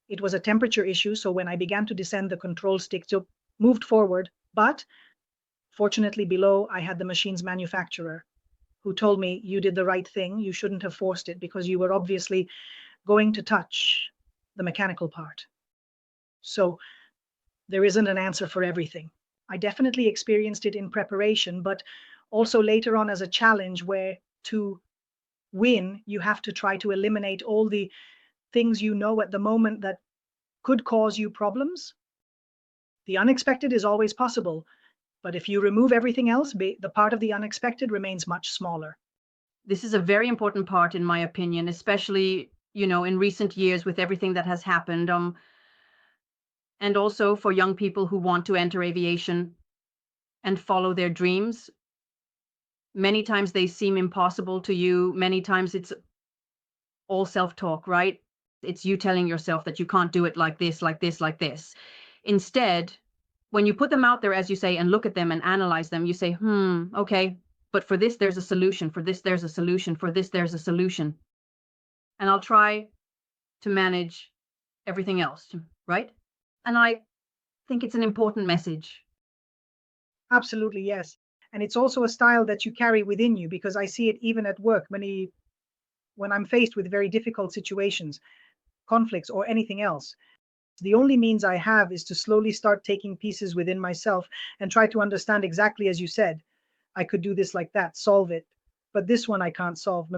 It was a temperature issue, so when I began to descend, the control stick still moved forward. But fortunately below, I had the machine's manufacturer, who told me, you did the right thing. You shouldn't have forced it because you were obviously going to touch the mechanical part. So there isn't an answer for everything. I definitely experienced it in preparation, but also later on as a challenge where to win, you have to try to eliminate all the things you know at the moment that could cause you problems. The unexpected is always possible, but if you remove everything else, the part of the unexpected remains much smaller. This is a very important part, in my opinion, especially, in recent years with everything that has happened. And also for young people who want to enter aviation and follow their dreams. Many times they seem impossible to you. Many times it's all self-talk, right? It's you telling yourself that you can't do it like this, like this, like this. Instead, when you put them out there, as you say, and look at them and analyze them, you say, okay, but for this, there's a solution. For this, there's a solution. For this, there's a solution. And I'll try to manage everything else, right? And I think it's an important message. Absolutely, yes. And it's also a style that you carry within you, because I see it even at work when I'm faced with very difficult situations, conflicts, or anything else. The only means I have is to slowly start taking pieces within myself and try to understand exactly as you said. I could do this like that, solve it, but this one I can't solve,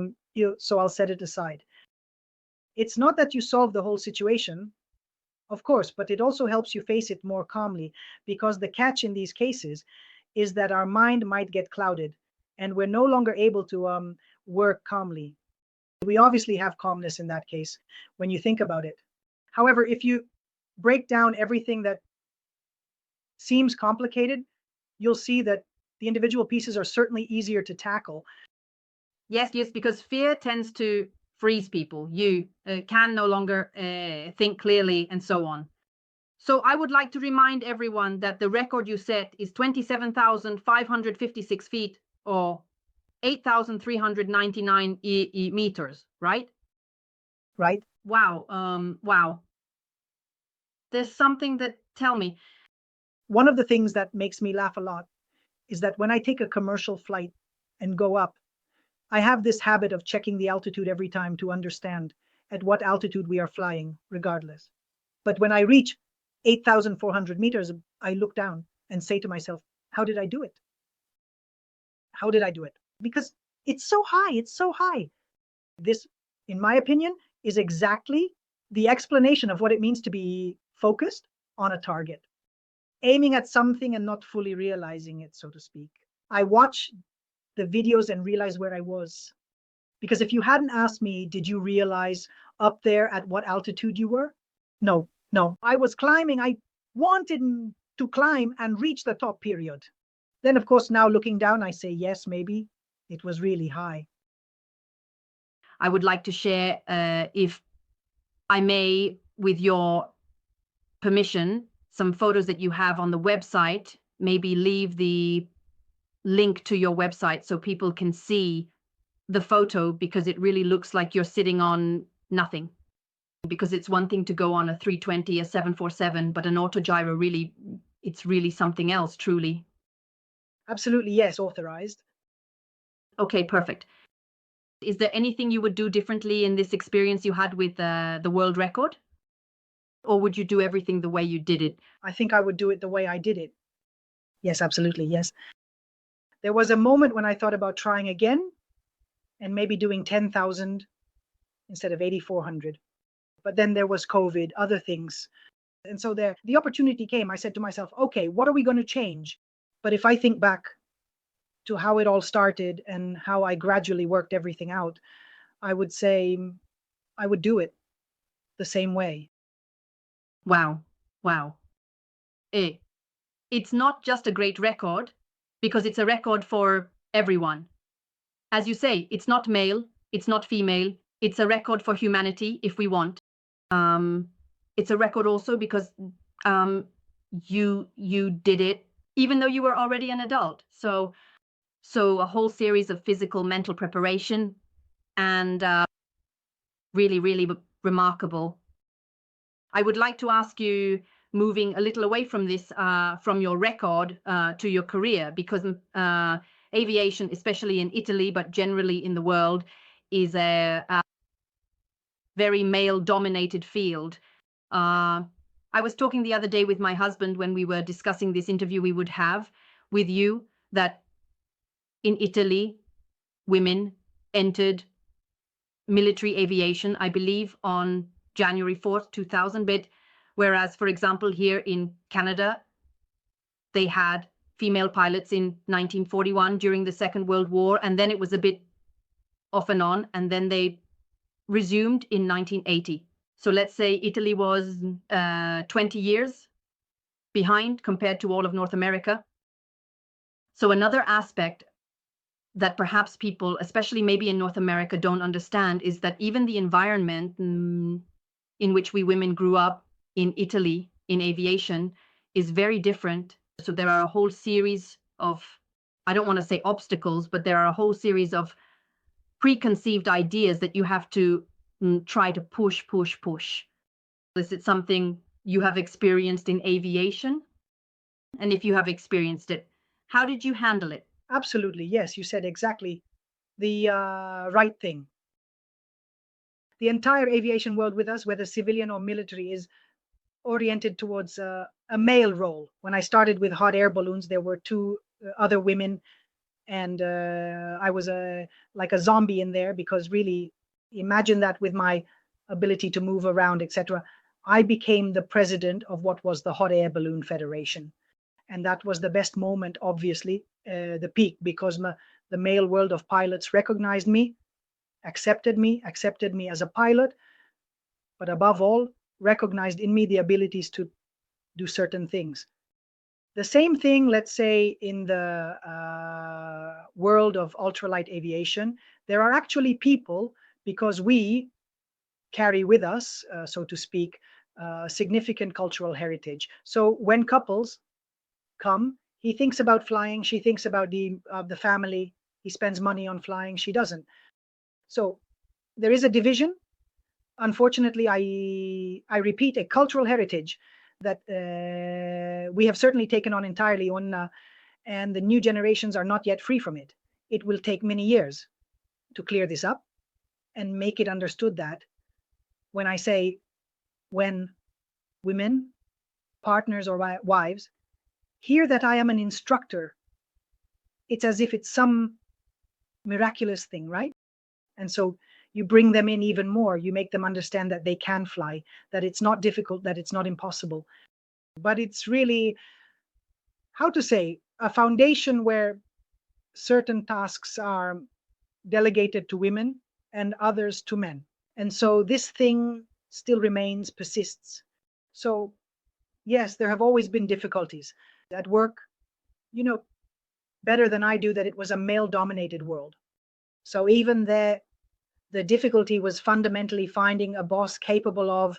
so I'll set it aside. It's not that you solve the whole situation, of course, but it also helps you face it more calmly, because the catch in these cases is that our mind might get clouded and we're no longer able to work calmly. We obviously have calmness in that case when you think about it. However, if you break down everything that seems complicated, you'll see that the individual pieces are certainly easier to tackle. Yes, because fear tends to freeze people. You can no longer think clearly and so on. So I would like to remind everyone that the record you set is 27,556 feet, or 8,399 meters, right? Right? Wow. Wow. There's something that, tell me. One of the things that makes me laugh a lot is that when I take a commercial flight and go up, I have this habit of checking the altitude every time to understand at what altitude we are flying, regardless. But when I reach 8,400 meters, I look down and say to myself, how did I do it? How did I do it? Because it's so high, it's so high. This, in my opinion, is exactly the explanation of what it means to be focused on a target, aiming at something and not fully realizing it, so to speak. I watch the videos and realize where I was. Because if you hadn't asked me, did you realize up there at what altitude you were? No. I was climbing. I wanted to climb and reach the top, period. Then, of course, now looking down, I say, yes, maybe it was really high. I would like to share, if I may, with your permission, some photos that you have on the website. Maybe leave the link to your website so people can see the photo, because it really looks like you're sitting on nothing. Because it's one thing to go on a 320, a 747, but an autogyro really, it's really something else, truly. Absolutely, yes, authorized. Okay, perfect. Is there anything you would do differently in this experience you had with the world record? Or would you do everything the way you did it? I think I would do it the way I did it. Yes, absolutely, yes. There was a moment when I thought about trying again and maybe doing 10,000 instead of 8,400. But then there was COVID, other things. And so the opportunity came. I said to myself, okay, what are we going to change? But if I think back to how it all started and how I gradually worked everything out, I would say I would do it the same way. Wow. It's not just a great record, because it's a record for everyone. As you say, it's not male, it's not female, it's a record for humanity if we want. It's a record also because you did it even though you were already an adult. So a whole series of physical, mental preparation, and really remarkable. I would like to ask you, moving a little away from this, from your record to your career, because aviation, especially in Italy, but generally in the world, is a very male-dominated field. I was talking the other day with my husband when we were discussing this interview we would have with you, that in Italy, women entered military aviation, I believe, on January 4th, 2000, but whereas, for example, here in Canada, they had female pilots in 1941 during the Second World War, and then it was a bit off and on, and then they resumed in 1980. So let's say Italy was 20 years behind compared to all of North America. So another aspect that perhaps people, especially maybe in North America, don't understand is that even the environment in which we women grew up in Italy in aviation is very different. So there are a whole series of, I don't want to say obstacles, but there are a whole series of preconceived ideas that you have to try to push. Is it something you have experienced in aviation? And if you have experienced it, how did you handle it? Absolutely. Yes, you said exactly the right thing. The entire aviation world with us, whether civilian or military, is oriented towards a male role. When I started with hot air balloons, there were two other women, and I was like a zombie in there, because really, imagine that with my ability to move around, etc. I became the president of what was the Hot Air Balloon Federation, and that was the best moment, obviously, the peak, because the male world of pilots recognized me, accepted me as a pilot, but above all, recognized in me the abilities to do certain things. The same thing, let's say, in the world of ultralight aviation, there are actually people, because we carry with us, so to speak, significant cultural heritage. So when couples come, he thinks about flying, she thinks about the family, he spends money on flying, she doesn't. So there is a division. Unfortunately, I repeat, a cultural heritage that we have certainly taken on entirely on, and the new generations are not yet free from it. It will take many years to clear this up and make it understood that when I say, when women, partners or wives, hear that I am an instructor, it's as if it's some miraculous thing, right? And so you bring them in even more. You make them understand that they can fly, that it's not difficult, that it's not impossible. But it's really, how to say, a foundation where certain tasks are delegated to women and others to men. And so this thing still remains, persists. So yes, there have always been difficulties at work. You know better than I do that it was a male-dominated world. So even there, the difficulty was fundamentally finding a boss capable of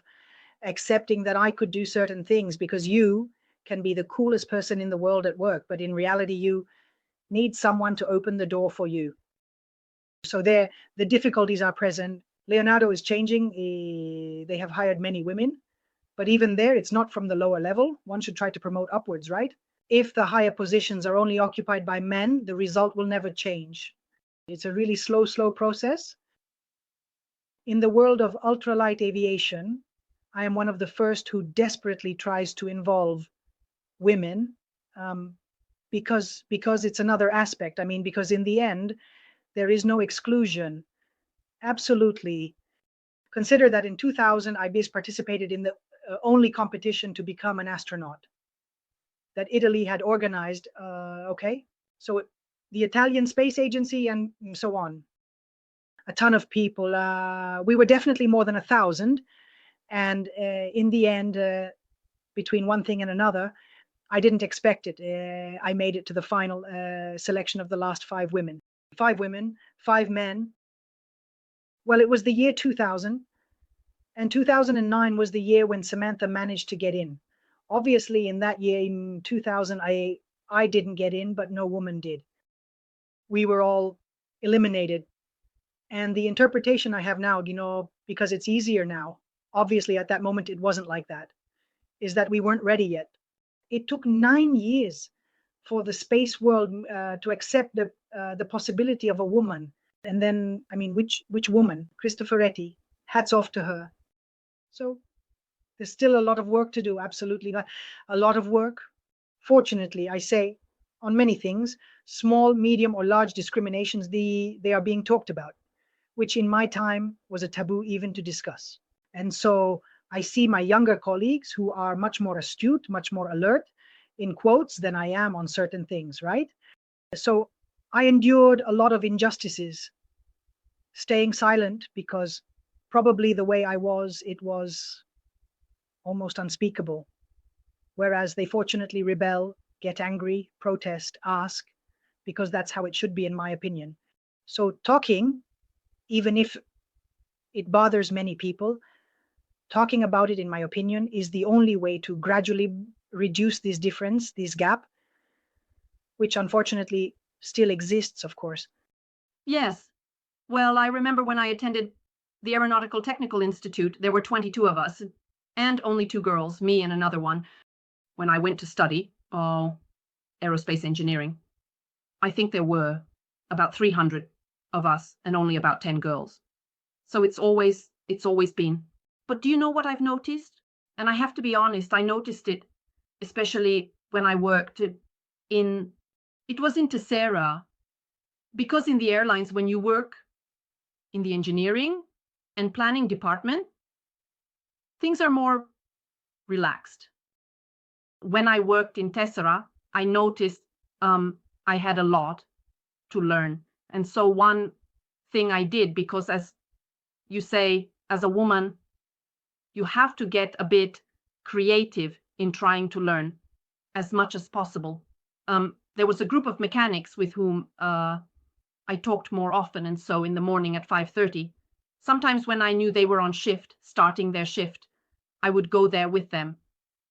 accepting that I could do certain things, because you can be the coolest person in the world at work, but in reality, you need someone to open the door for you. So there, the difficulties are present. Leonardo is changing. They have hired many women, but even there, it's not from the lower level. One should try to promote upwards, right? If the higher positions are only occupied by men, the result will never change. It's a really slow process. In the world of ultralight aviation, I am one of the first who desperately tries to involve women, because it's another aspect. I mean, because in the end, there is no exclusion. Absolutely. Consider that in 2000, I participated in the only competition to become an astronaut that Italy had organized. Okay, so the Italian Space Agency and so on. A ton of people. We were definitely more than 1,000. And in the end, between one thing and another, I didn't expect it. I made it to the final selection of the last 5 women. 5 women, 5 men. Well, it was the year 2000, and 2009 was the year when Samantha managed to get in. Obviously, in that year, in 2000, I didn't get in, but no woman did. We were all eliminated. And the interpretation I have now, because it's easier now, obviously at that moment it wasn't like that, is that we weren't ready yet. It took 9 years for the space world to accept the possibility of a woman. And then, I mean, which woman? Cristoforetti. Hats off to her. So there's still a lot of work to do, absolutely. A lot of work. Fortunately, I say, on many things, small, medium, or large discriminations, they are being talked about, which in my time was a taboo even to discuss. And so I see my younger colleagues who are much more astute, much more alert, in quotes, than I am on certain things, right? So I endured a lot of injustices, staying silent, because probably the way I was, it was almost unspeakable. Whereas they fortunately rebel, get angry, protest, ask, because that's how it should be, in my opinion. So talking, even if it bothers many people, Talking about it, in my opinion, is the only way to gradually reduce this difference, this gap, which unfortunately still exists, of course. Yes. Well, I remember when I attended the Aeronautical Technical Institute, there were 22 of us, and only 2 girls, me and another one, when I went to study aerospace engineering. I think there were about 300 of us and only about 10 girls. So it's always been. But do you know what I've noticed? And I have to be honest, I noticed it, especially when I worked it was in Tessera, because in the airlines, when you work in the engineering and planning department, things are more relaxed. When I worked in Tessera, I noticed I had a lot to learn. And so one thing I did, because as you say, as a woman, you have to get a bit creative in trying to learn as much as possible. There was a group of mechanics with whom I talked more often, and so in the morning at 5:30, sometimes when I knew they were on shift, starting their shift, I would go there with them.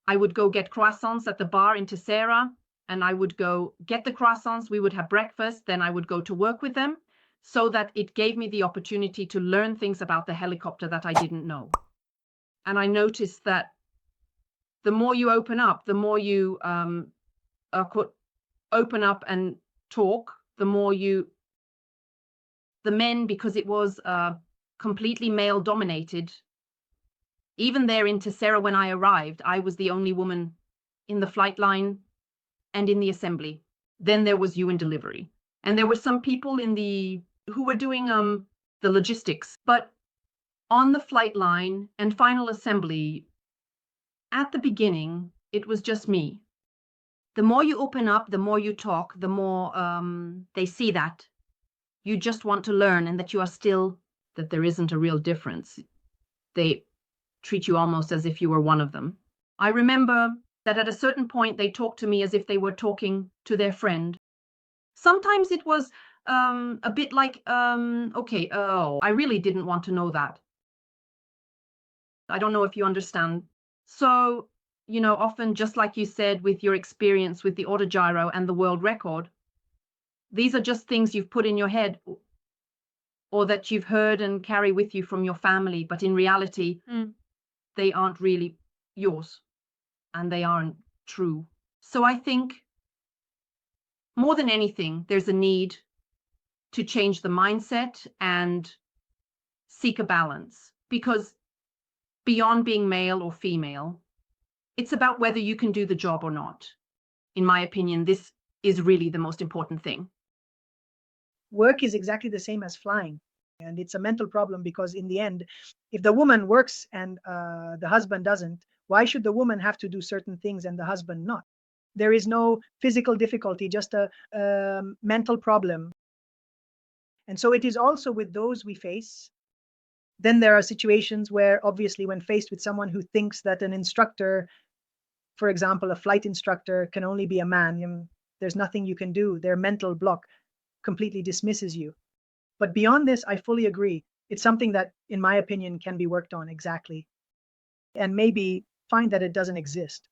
I would go get croissants at the bar in Tessera, and I would go get the croissants. We would have breakfast, then I would go to work with them, so that it gave me the opportunity to learn things about the helicopter that I didn't know. And I noticed that the more you open up, the more you open up and talk, the more the men, because it was completely male dominated. Even there in Tessera, when I arrived, I was the only woman in the flight line and in the assembly. Then there was you in delivery. And there were some people who were doing the logistics. But on the flight line and final assembly, at the beginning, it was just me. The more you open up, the more you talk, the more they see that you just want to learn and that there isn't a real difference. They treat you almost as if you were one of them. I remember that at a certain point, they talked to me as if they were talking to their friend. Sometimes it was a bit like, okay, I really didn't want to know that. I don't know if you understand. So, often, just like you said, with your experience with the autogyro and the world record, these are just things you've put in your head or that you've heard and carry with you from your family. But in reality, they aren't really yours and they aren't true. So I think more than anything, there's a need to change the mindset and seek a balance, because beyond being male or female, it's about whether you can do the job or not. In my opinion, this is really the most important thing. Work is exactly the same as flying. And it's a mental problem, because in the end, if the woman works and the husband doesn't, why should the woman have to do certain things and the husband not? There is no physical difficulty, just a mental problem. And so it is also with those we face. Then there are situations where, obviously, when faced with someone who thinks that an instructor, for example, a flight instructor, can only be a man, there's nothing you can do. Their mental block completely dismisses you. But beyond this, I fully agree. It's something that, in my opinion, can be worked on, exactly. And maybe find that it doesn't exist.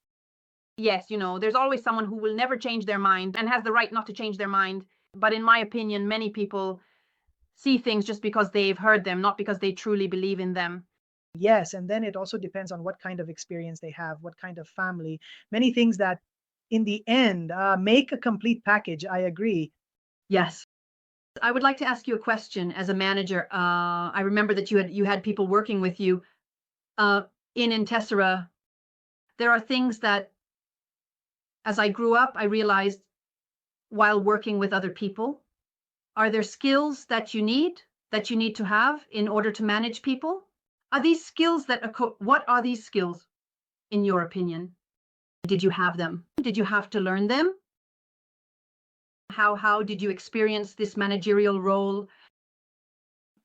Yes, there's always someone who will never change their mind and has the right not to change their mind. But in my opinion, many people see things just because they've heard them, not because they truly believe in them. Yes, and then it also depends on what kind of experience they have, what kind of family, many things that in the end make a complete package. I agree. Yes. I would like to ask you a question as a manager. I remember that you had people working with you in Tessera. There are things that, as I grew up, I realized while working with other people. Are there skills that you need to have in order to manage people? Are these skills what are these skills, in your opinion? Did you have them? Did you have to learn them? How did you experience this managerial role?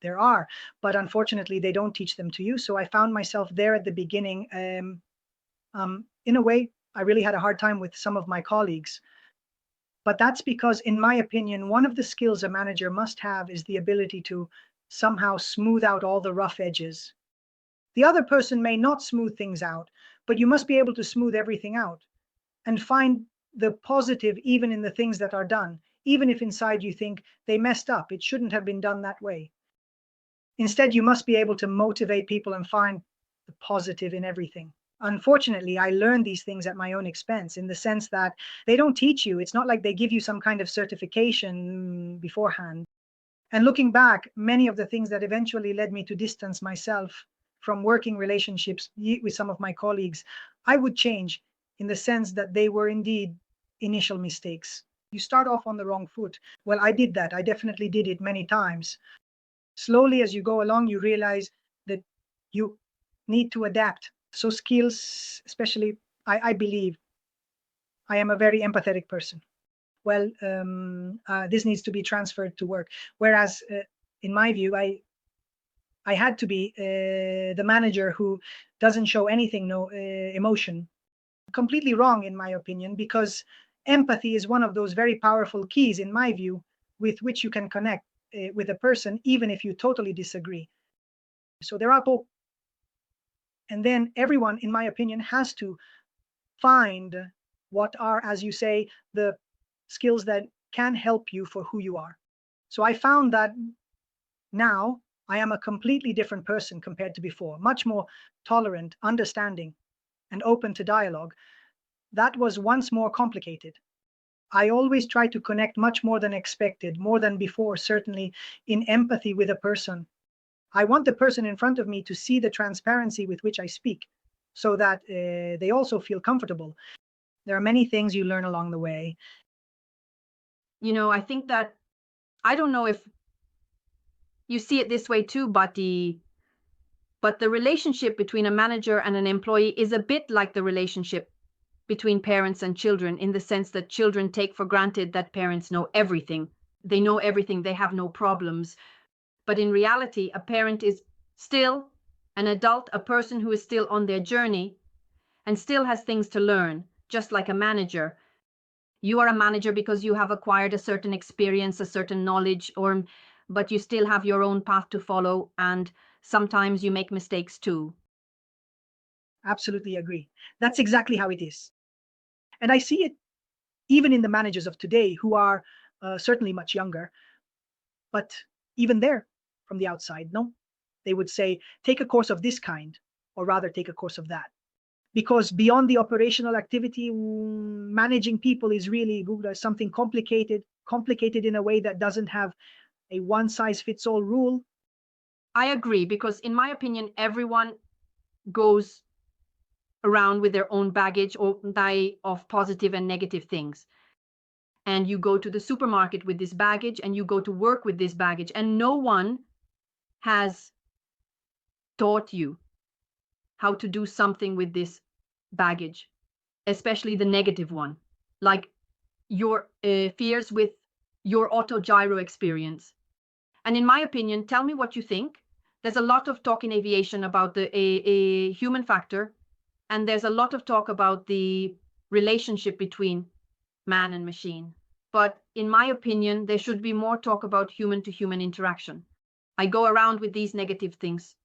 There are, but unfortunately, they don't teach them to you. So I found myself there at the beginning. In a way, I really had a hard time with some of my colleagues. But that's because, in my opinion, one of the skills a manager must have is the ability to somehow smooth out all the rough edges. The other person may not smooth things out, but you must be able to smooth everything out and find the positive even in the things that are done, even if inside you think they messed up, it shouldn't have been done that way. Instead, you must be able to motivate people and find the positive in everything. Unfortunately, I learned these things at my own expense in the sense that they don't teach you. It's not like they give you some kind of certification beforehand. And looking back, many of the things that eventually led me to distance myself from working relationships with some of my colleagues, I would change in the sense that they were indeed initial mistakes. You start off on the wrong foot. Well, I did that. I definitely did it many times. Slowly, as you go along, you realize that you need to adapt. So skills, especially, I believe I am a very empathetic person. Well, this needs to be transferred to work. Whereas, in my view, I had to be the manager who doesn't show anything, no emotion. Completely wrong, in my opinion, because empathy is one of those very powerful keys, in my view, with which you can connect with a person, even if you totally disagree. So there are both. And then everyone, in my opinion, has to find what are, as you say, the skills that can help you for who you are. So I found that now I am a completely different person compared to before, much more tolerant, understanding, and open to dialogue. That was once more complicated. I always try to connect much more than expected, more than before, certainly in empathy with a person. I want the person in front of me to see the transparency with which I speak so that they also feel comfortable. There are many things you learn along the way. I think that, I don't know if you see it this way too, but the relationship between a manager and an employee is a bit like the relationship between parents and children, in the sense that children take for granted that parents know everything. They know everything, they have no problems. But in reality, a parent is still an adult, a person who is still on their journey and still has things to learn, just like a manager. You are a manager because you have acquired a certain experience, a certain knowledge, but you still have your own path to follow, and sometimes you make mistakes too. Absolutely agree. That's exactly how it is. And I see it even in the managers of today who are certainly much younger, but even there from the outside, no, they would say, take a course of this kind, or rather take a course of that. Because beyond the operational activity, managing people is really something complicated in a way that doesn't have a one size fits all rule. I agree, because in my opinion, everyone goes around with their own baggage or of positive and negative things. And you go to the supermarket with this baggage, and you go to work with this baggage, and no one has taught you how to do something with this baggage, especially the negative one, like your fears with your auto gyro experience. And in my opinion, tell me what you think. There's a lot of talk in aviation about a human factor, and there's a lot of talk about the relationship between man and machine. But in my opinion, there should be more talk about human to human interaction. I go around with these negative things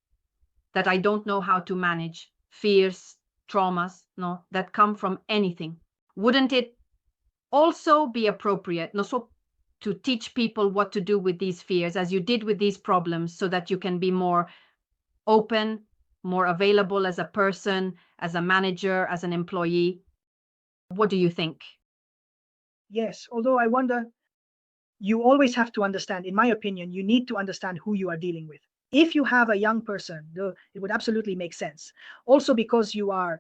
that I don't know how to manage, fears, traumas, no, that come from anything. Wouldn't it also be appropriate, no, so to teach people what to do with these fears, as you did with these problems, so that you can be more open, more available as a person, as a manager, as an employee? What do you think? Yes, although I wonder, you always have to understand, in my opinion, you need to understand who you are dealing with. If you have a young person, it would absolutely make sense. Also because you are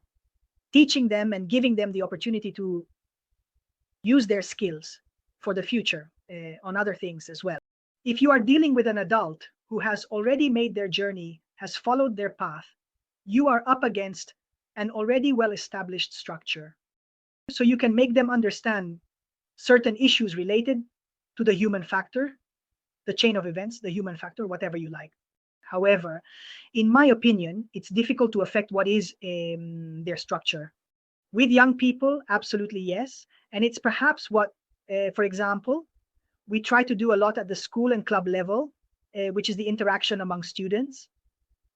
teaching them and giving them the opportunity to use their skills for the future on other things as well. If you are dealing with an adult who has already made their journey, has followed their path, you are up against an already well-established structure. So you can make them understand certain issues related to the human factor, the chain of events, the human factor, whatever you like. However, in my opinion, it's difficult to affect what is their structure. With young people, absolutely yes. And it's perhaps what, for example, we try to do a lot at the school and club level, which is the interaction among students.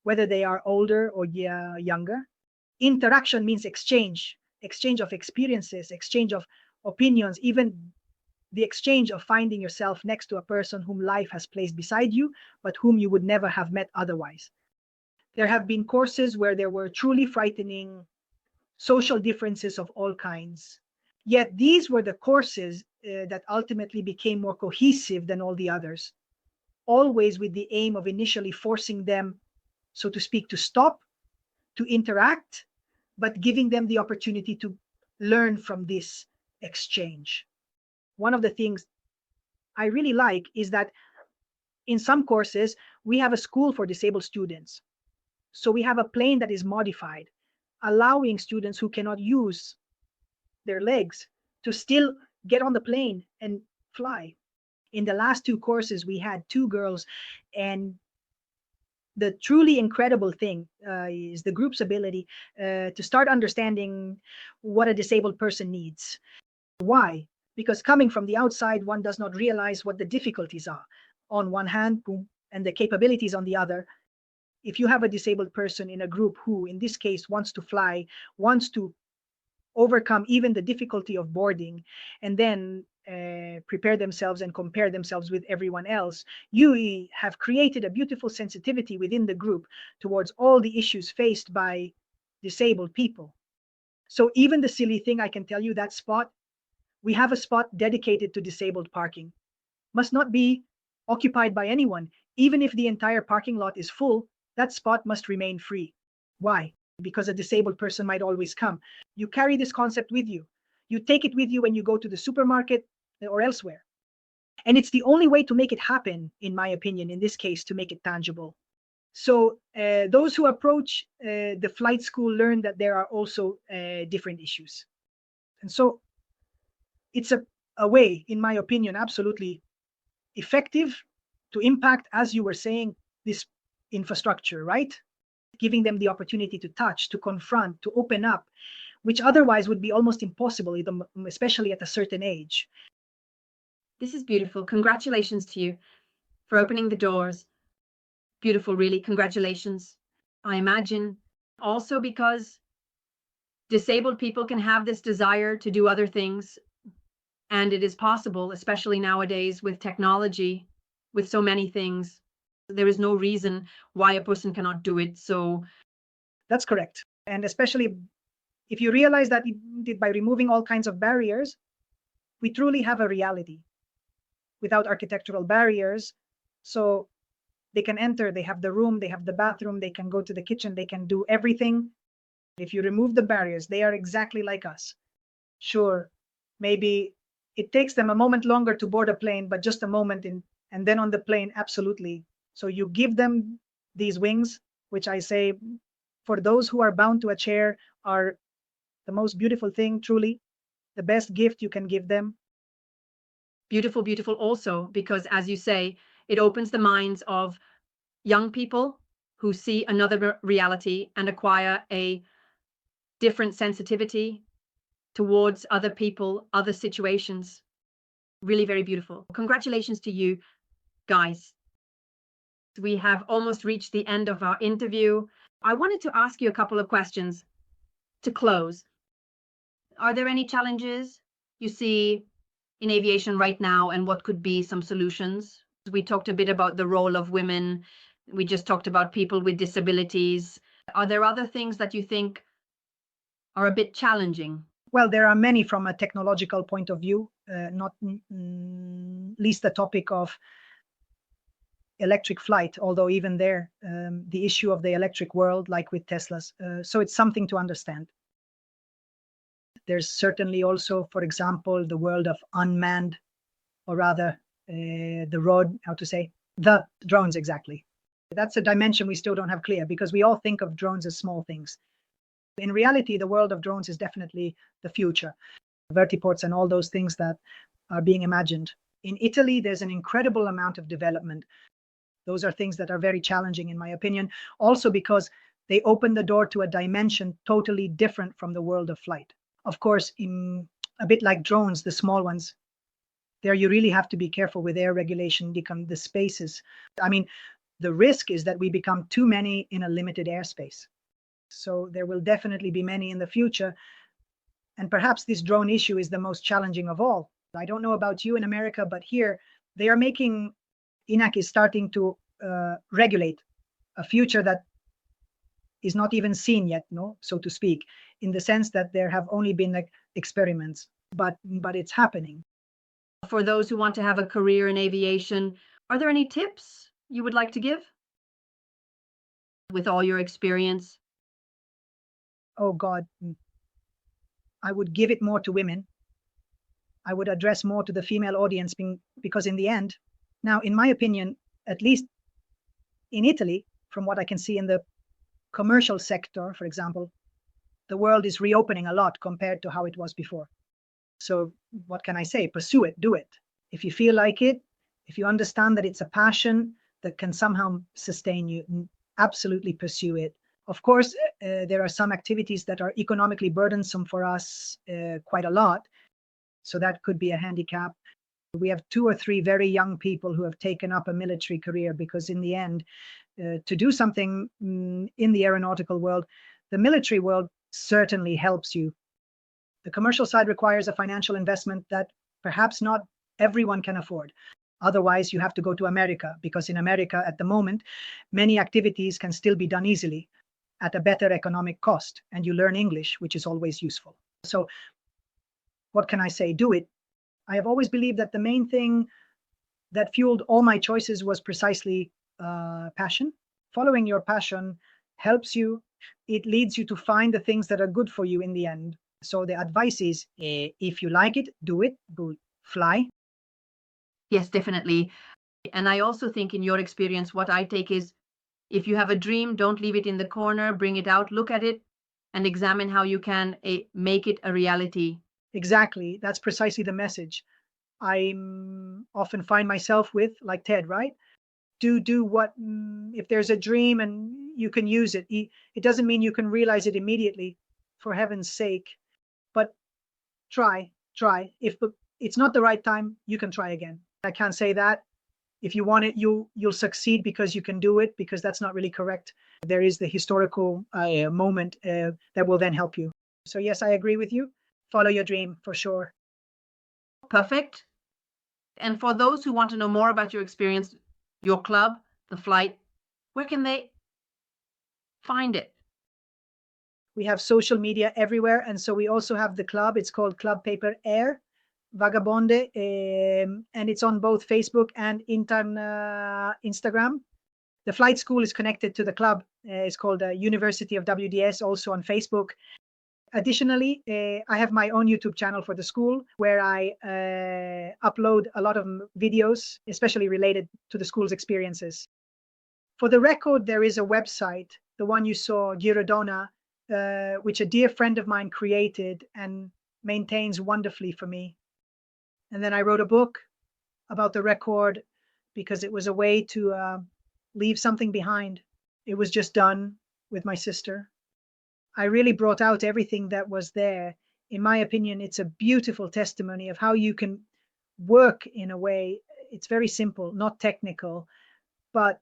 whether they are older or younger. Interaction means exchange of experiences, exchange of opinions, even the exchange of finding yourself next to a person whom life has placed beside you, but whom you would never have met otherwise. There have been courses where there were truly frightening social differences of all kinds. Yet these were the courses that ultimately became more cohesive than all the others, always with the aim of initially forcing them, so to speak, to stop, to interact, but giving them the opportunity to learn from this exchange. One of the things I really like is that in some courses, we have a school for disabled students. So we have a plane that is modified, allowing students who cannot use their legs to still get on the plane and fly. In the last two courses, we had two girls, and the truly incredible thing is the group's ability to start understanding what a disabled person needs. Why? Because coming from the outside, one does not realize what the difficulties are on one hand, boom, and the capabilities on the other. If you have a disabled person in a group who, in this case, wants to fly, wants to overcome even the difficulty of boarding, and then prepare themselves and compare themselves with everyone else, you have created a beautiful sensitivity within the group towards all the issues faced by disabled people. So even the silly thing, I can tell you, that spot, we have a spot dedicated to disabled parking, must not be occupied by anyone. Even if the entire parking lot is full, that spot must remain free. Why? Because a disabled person might always come. You carry this concept with you. You take it with you when you go to the supermarket or elsewhere. And it's the only way to make it happen, in my opinion, in this case, to make it tangible. So those who approach the flight school learn that there are also different issues. And so it's a way, in my opinion, absolutely effective to impact, as you were saying, this infrastructure, right? Giving them the opportunity to touch, to confront, to open up, which otherwise would be almost impossible, especially at a certain age. This is beautiful. Congratulations to you for opening the doors. Beautiful, really. Congratulations. I imagine also because disabled people can have this desire to do other things, and it is possible, especially nowadays with technology, with so many things. There is no reason why a person cannot do it. So that's correct. And especially if you realize that by removing all kinds of barriers, we truly have a reality without architectural barriers. So they can enter, they have the room, they have the bathroom, they can go to the kitchen, they can do everything. If you remove the barriers, they are exactly like us. Sure, maybe it takes them a moment longer to board a plane, but just a moment and then on the plane, absolutely. So you give them these wings, which I say, for those who are bound to a chair, are the most beautiful thing, truly, the best gift you can give them. Beautiful, beautiful also, because as you say, it opens the minds of young people who see another reality and acquire a different sensitivity towards other people, other situations. Really very beautiful. Congratulations to you guys. We have almost reached the end of our interview. I wanted to ask you a couple of questions to close. Are there any challenges you see in aviation right now, and what could be some solutions? We talked a bit about the role of women. We just talked about people with disabilities. Are there other things that you think are a bit challenging? Well, there are many from a technological point of view, not least the topic of electric flight, although even there, the issue of the electric world, like with Teslas. So it's something to understand. There's certainly also, for example, the world of unmanned, or rather the drones, exactly. That's a dimension we still don't have clear, because we all think of drones as small things. In reality, the world of drones is definitely the future. Vertiports and all those things that are being imagined. In Italy, there's an incredible amount of development. Those are things that are very challenging, in my opinion, also because they open the door to a dimension totally different from the world of flight. Of course, a bit like drones, the small ones, there you really have to be careful with air regulation, the spaces. I mean, The risk is that we become too many in a limited airspace. So there will definitely be many in the future. And perhaps this drone issue is the most challenging of all. I don't know about you in America, but here they are making, ENAC is starting to regulate a future that is not even seen yet, no, so to speak, in the sense that there have only been like experiments, but it's happening. For those who want to have a career in aviation, are there any tips you would like to give with all your experience? Oh God, I would give it more to women. I would address more to the female audience because in the end, now, in my opinion, at least in Italy, from what I can see in the commercial sector, for example, the world is reopening a lot compared to how it was before. So what can I say? Pursue it, do it. If you feel like it, if you understand that it's a passion that can somehow sustain you, absolutely pursue it. Of course, there are some activities that are economically burdensome for us quite a lot. So that could be a handicap. We have 2 or 3 very young people who have taken up a military career because in the end, to do something in the aeronautical world, the military world certainly helps you. The commercial side requires a financial investment that perhaps not everyone can afford. Otherwise, you have to go to America, because in America at the moment, many activities can still be done easily at a better economic cost, and you learn English, which is always useful. So what can I say? Do it. I have always believed that the main thing that fueled all my choices was precisely passion. Following your passion helps you. It leads you to find the things that are good for you in the end. So the advice is, if you like it, do it, go fly. Yes, definitely. And I also think in your experience, what I take is if you have a dream, don't leave it in the corner, bring it out, look at it, and examine how you can make it a reality. Exactly. That's precisely the message. I often find myself with, like Ted, right? Do what, if there's a dream and you can use it. It doesn't mean you can realize it immediately, for heaven's sake, but try. If it's not the right time, you can try again. I can't say that. If you want it, you'll succeed because you can do it, because that's not really correct. There is the historical moment that will then help you. So yes, I agree with you. Follow your dream for sure. Perfect. And for those who want to know more about your experience, your club, the flight, where can they find it? We have social media everywhere, and so we also have the club. It's called Club Paper Air Vagabonde, and it's on both Facebook and Instagram. The flight school is connected to the club. It's called University of VDS, also on Facebook. Additionally, I have my own YouTube channel for the school where I upload a lot of videos, especially related to the school's experiences. For the record, there is a website, the one you saw, Girodona, which a dear friend of mine created and maintains wonderfully for me. And then I wrote a book about the record because it was a way to leave something behind. It was just done with my sister. I really brought out everything that was there. In my opinion, it's a beautiful testimony of how you can work in a way. It's very simple, not technical, but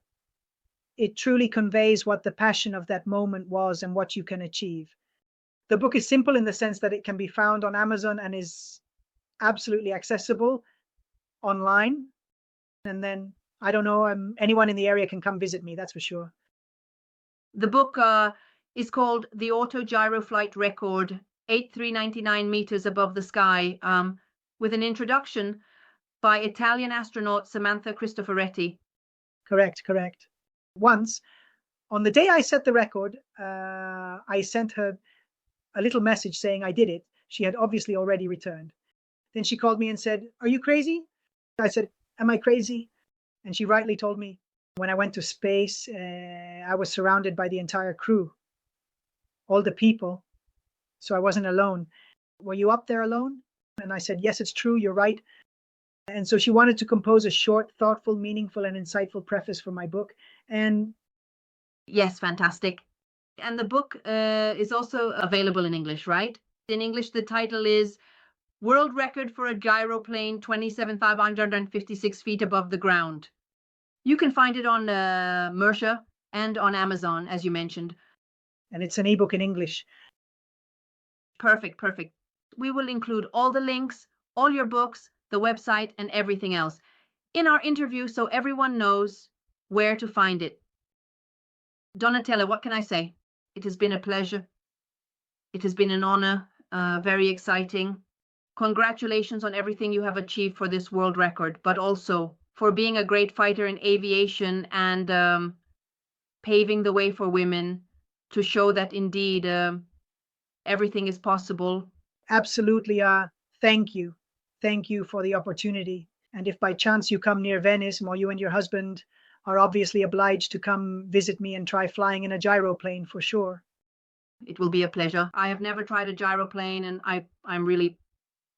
it truly conveys what the passion of that moment was and what you can achieve. The book is simple in the sense that it can be found on Amazon and is absolutely accessible online. And then, I don't know, anyone in the area can come visit me, that's for sure. The book is called The Auto Gyro Flight Record, 8,399 meters above the sky, with an introduction by Italian astronaut Samantha Cristoforetti. Correct. Once, on the day I set the record, I sent her a little message saying I did it. She had obviously already returned. Then she called me and said, "Are you crazy?" I said, "Am I crazy?" And she rightly told me. When I went to space, I was surrounded by the entire crew, all the people. So I wasn't alone. "Were you up there alone?" And I said, "Yes, it's true. You're right." And so she wanted to compose a short, thoughtful, meaningful, and insightful preface for my book. And yes, fantastic. And the book is also available in English, right? In English, the title is World Record for a Gyroplane 27,556 feet above the ground. You can find it on Mersha and on Amazon, as you mentioned. And it's an ebook in English. Perfect, perfect. We will include all the links, all your books, the website, and everything else in our interview so everyone knows where to find it. Donatella, what can I say? It has been a pleasure. It has been an honor, very exciting. Congratulations on everything you have achieved for this world record, but also for being a great fighter in aviation and paving the way for women to show that indeed everything is possible. Absolutely. Thank you. Thank you for the opportunity. And if by chance you come near Venice, or you and your husband are obviously obliged to come visit me and try flying in a gyroplane for sure. It will be a pleasure. I have never tried a gyroplane, and I'm really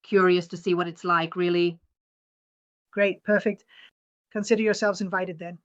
curious to see what it's like, really. Great. Perfect. Consider yourselves invited then.